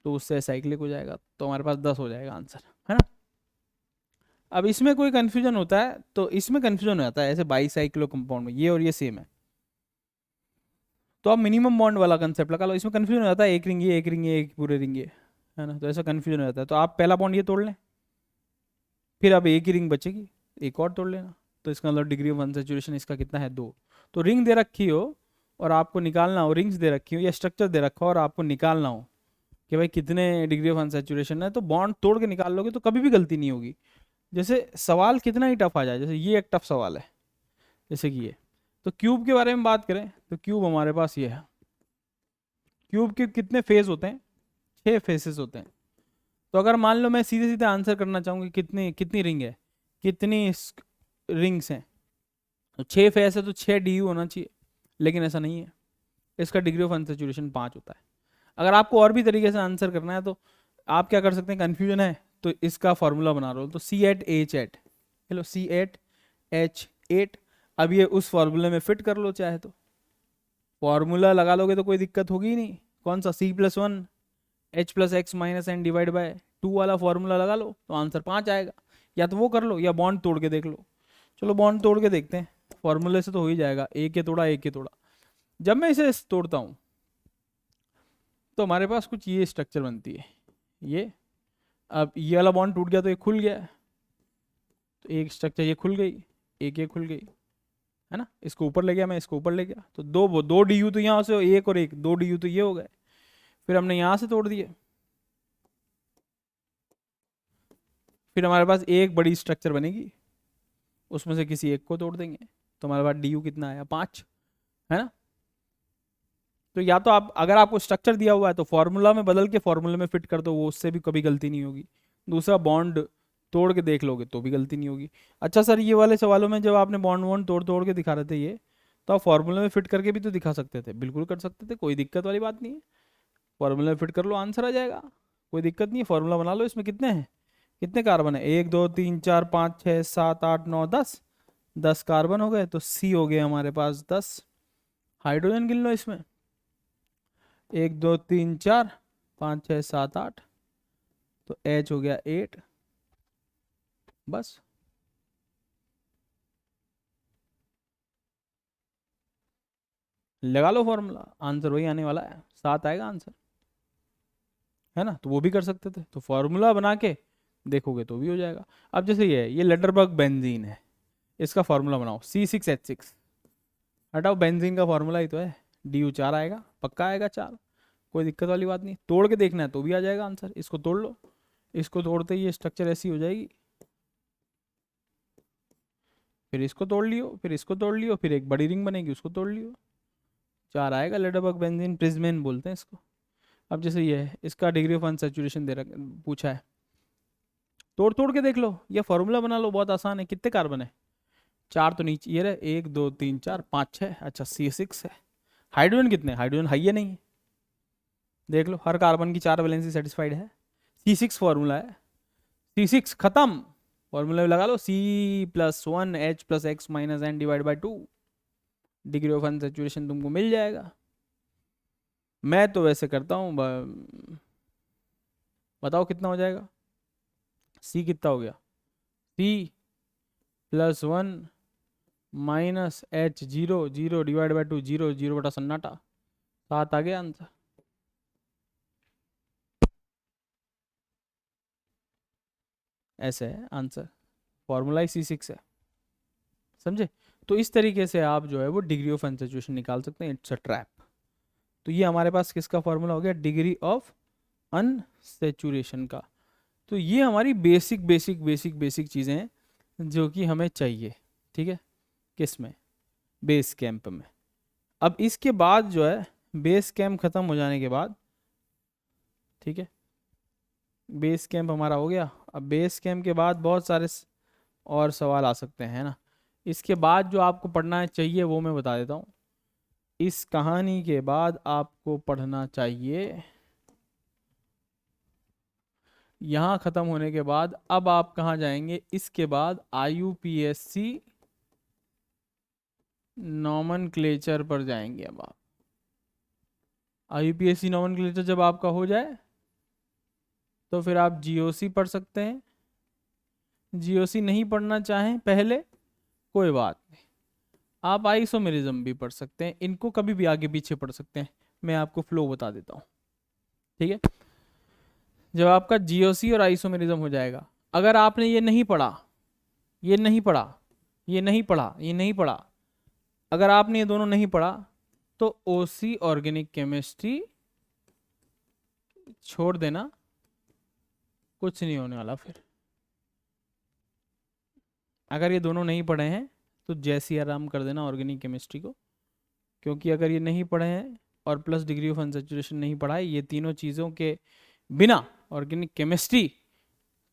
S1: तो उससे साइक्लिक हो जाएगा, तो हमारे पास 10 हो जाएगा आंसर, है ना। अब इसमें कोई कंफ्यूजन होता है तो इसमें कंफ्यूजन हो जाता है, ऐसे बाईसाइक्लो कंपाउंड में ये और ये सेम है, तो आप मिनिमम बॉन्ड वाला कंसेप्ट लगा लो। इसमें कंफ्यूजन हो जाता है, एक रिंग ये, एक रिंग ये, एक पूरे रिंग ये, है ना, तो ऐसा कंफ्यूजन हो जाता है। तो आप पहला बॉन्ड ये तोड़ लें, फिर अब एक ही रिंग बचेगी, एक और तोड़ लेना, तो इसका मतलब डिग्री ऑफ अनसैचुरेशन इसका कितना है, 2। तो रिंग दे रखी हो और आपको निकालना हो, रिंग्स दे रखी हो या स्ट्रक्चर दे रखा हो और आपको निकालना हो कि भाई कितने डिग्री ऑफ अनसैचुरेशन है, तो बॉन्ड तोड़ के निकाल लोगे तो कभी भी गलती नहीं होगी। जैसे सवाल कितना ही टफ आ जाए, जैसे ये एक टफ सवाल है, जैसे कि ये, तो क्यूब के बारे में बात करें तो क्यूब हमारे पास ये है। क्यूब के कितने फेज होते हैं, 6 फेसेस होते हैं। तो अगर मान लो मैं सीधे सीधे आंसर करना चाहूँगी कितनी कितनी रिंग है, कितनी रिंग्स हैं, तो 6 फेस है तो 6 डी होना चाहिए, लेकिन ऐसा नहीं है। इसका डिग्री ऑफ अनसैचुरेशन 5 होता है। अगर आपको और भी तरीके से आंसर करना है तो आप क्या कर सकते हैं, कन्फ्यूजन है तो इसका फॉर्मूला बना लो, तो C8H8, हेलो C8H8, अब ये उस फॉर्मूले में फिट कर लो चाहे तो, फॉर्मूला लगा लोगे तो कोई दिक्कत होगी ही नहीं। कौन सा, C+1 H+X - N divide by 2 वाला फॉर्मूला लगा लो तो आंसर 5 आएगा। या तो वो कर लो या बॉन्ड तोड़ के देख लो। चलो बॉन्ड तोड़ के देखते हैं, फॉर्मूले से तो हो ही जाएगा, एक ये तोड़ा एक ये तोड़ा। जब मैं इसे तोड़ता हूँ तो हमारे पास कुछ ये स्ट्रक्चर बनती है, ये, अब ये वाला बॉन्ड टूट गया तो ये खुल गया, तो एक स्ट्रक्चर ये खुल गई, एक ये खुल गई, है ना। इसको ऊपर ले गया मैं, इसको ऊपर ले गया, तो दो डी यू तो यहाँ से, एक और एक, 2 डी यू तो ये हो गए। फिर हमने यहाँ से तोड़ दिए, फिर हमारे पास एक बड़ी स्ट्रक्चर बनेगी, उसमें से किसी एक को तोड़ देंगे, तो हमारे पास डी यू कितना आया, 5, है ना। तो या तो आप, अगर आपको स्ट्रक्चर दिया हुआ है तो फॉर्मूला में बदल के फॉर्मूले में फिट कर दो, वो उससे भी कभी गलती नहीं होगी। दूसरा, बॉन्ड तोड़ के देख लोगे तो भी गलती नहीं होगी। अच्छा सर, ये वाले सवालों में जब आपने बॉन्ड वॉन्ड तोड़ तोड़ के दिखा रहे थे ये, तो आप फॉर्मूले में फिट करके भी तो दिखा सकते थे, बिल्कुल कर सकते थे, कोई दिक्कत वाली बात नहीं है। फॉर्मूले में फिट कर लो, आंसर आ जाएगा, कोई दिक्कत नहीं है। फॉर्मूला बना लो, इसमें कितने हैं, कितने कार्बन है, 1 2 3 4 5 6 7 8 9 10, 10 कार्बन हो गए, तो सी हो गए हमारे पास 10। हाइड्रोजन गिन लो इसमें, 1 2 3 4 5 6 7 8, तो H हो गया 8, बस। लगा लो फॉर्मूला, आंसर वही आने वाला है, 7 आएगा आंसर, है ना। तो वो भी कर सकते थे, तो फॉर्मूला बना के देखोगे तो भी हो जाएगा। अब जैसे ये लेडरबर्ग बेंजीन है, इसका फॉर्मूला बनाओ, C6H6, हटाओ, बेंजीन का फॉर्मूला ही तो है, DU 4 आएगा, पक्का आएगा 4, कोई दिक्कत वाली बात नहीं। तोड़ के देखना है तो भी आ जाएगा आंसर, इसको तोड़ लो, इसको तोड़ते ही ये स्ट्रक्चर ऐसी हो जाएगी, फिर इसको तोड़ लियो, फिर इसको तोड़ लियो, फिर एक बड़ी रिंग बनेगी, उसको तोड़ लियो, 4 आएगा। लेडरबर्ग बेंजीन, प्रिज्मेन बोलते हैं इसको। अब जैसे ये है, इसका डिग्री ऑफ अनसैचुरेशन दे रखा, पूछा है, तोड़ तोड़ के देख लो या फॉर्मूला बना लो, बहुत आसान है। कितने कार्बन है, 4 तो नीचे ये रहे, 1 2 3 4 5 6, अच्छा C6 है। हाइड्रोजन कितने, हाइड्रोजन है या नहीं, देख लो, हर कार्बन की 4 वैलेंसी सेटिस्फाइड है, C6 फॉर्मूला है, C6 खत्म, फॉर्मूला लगा लो, C+1 H+X - N divide by 2, degree of unsaturation तुमको मिल जाएगा। मैं तो वैसे करता हूँ, बताओ कितना हो जाएगा, C कितना हो गया, C+1 -H0 डिवाइड बाई 2, 0 0 बटा सन्नाटा, 7 आ गया आंसर। ऐसे है आंसर, फॉर्मूला ही C6 है, समझे। तो इस तरीके से आप जो है वो डिग्री ऑफ अनसैचुरेशन निकाल सकते हैं, इट्स अ ट्रैप। तो ये हमारे पास किसका फॉर्मूला हो गया, डिग्री ऑफ अनसैचुरेशन का। तो ये हमारी बेसिक बेसिक बेसिक बेसिक चीज़ें हैं जो कि हमें चाहिए, ठीक है, किस में, बेस कैंप में। अब इसके बाद जो है, बेस कैंप ख़त्म हो जाने के बाद, ठीक है, बेस कैंप हमारा हो गया। अब बेस कैंप के बाद बहुत सारे और सवाल आ सकते हैं, ना। इसके बाद जो आपको पढ़ना चाहिए वो मैं बता देता हूँ। इस कहानी के बाद आपको पढ़ना चाहिए यहाँ ख़त्म होने के बाद अब आप कहाँ जाएंगे, इसके बाद IUPAC नॉमेनक्लेचर पर जाएंगे। अब आप IUPAC नॉमेनक्लेचर जब आपका हो जाए तो फिर आप GOC पढ़ सकते हैं। GOC नहीं पढ़ना चाहें पहले, कोई बात नहीं, आप आइसोमेरिज्म भी पढ़ सकते हैं। इनको कभी भी आगे पीछे पढ़ सकते हैं, मैं आपको फ्लो बता देता हूँ, ठीक है। जब आपका GOC और आइसोमेरिज्म हो जाएगा, अगर आपने ये नहीं पढ़ा, ये नहीं पढ़ा, ये नहीं पढ़ा, ये नहीं पढ़ा, अगर आपने ये दोनों नहीं पढ़ा तो OC ऑर्गेनिक केमिस्ट्री छोड़ देना, कुछ नहीं होने वाला फिर। अगर ये दोनों नहीं पढ़े हैं तो जैसी आराम कर देना ऑर्गेनिक केमिस्ट्री को, क्योंकि अगर ये नहीं पढ़े हैं और प्लस डिग्री ऑफ अनसैचुरेशन नहीं पढ़ा है, ये तीनों चीज़ों के बिना ऑर्गेनिक केमिस्ट्री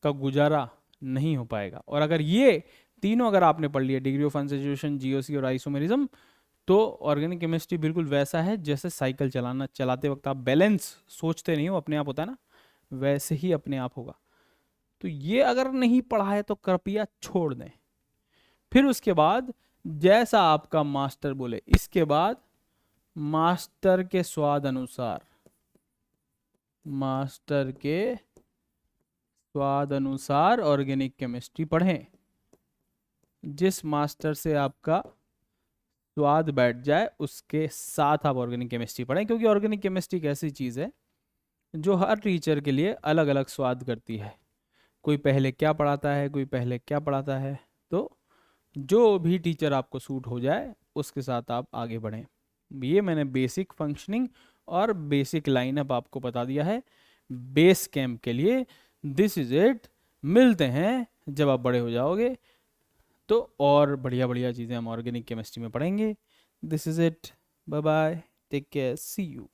S1: का गुजारा नहीं हो पाएगा। और अगर ये तीनों अगर आपने पढ़ लिया, डिग्री ऑफ अनसैचुरेशन, GOC और आइसोमेरिज्म, तो ऑर्गेनिक केमिस्ट्री बिल्कुल वैसा है जैसे साइकिल चलाते वक्त आप बैलेंस सोचते नहीं हो, अपने आप होता है ना, वैसे ही अपने आप होगा। तो ये अगर नहीं पढ़ा है तो कृपया छोड़ दें। फिर उसके बाद जैसा आपका मास्टर बोले, इसके बाद मास्टर के स्वाद अनुसार, मास्टर के स्वाद अनुसार ऑर्गेनिक केमिस्ट्री पढ़ें। जिस मास्टर से आपका स्वाद बैठ जाए उसके साथ आप ऑर्गेनिक केमिस्ट्री पढ़ें, क्योंकि ऑर्गेनिक केमिस्ट्री एक ऐसी चीज़ है जो हर टीचर के लिए अलग अलग स्वाद करती है। कोई पहले क्या पढ़ाता है, कोई पहले क्या पढ़ाता है, तो जो भी टीचर आपको सूट हो जाए उसके साथ आप आगे बढ़ें। ये मैंने बेसिक फंक्शनिंग और बेसिक लाइनअप आपको बता दिया है बेस कैंप के लिए। This is it. मिलते हैं जब आप बड़े हो जाओगे तो और बढ़िया बढ़िया चीज़ें हम ऑर्गेनिक केमिस्ट्री में पढ़ेंगे। This is it, bye bye, take care, see you.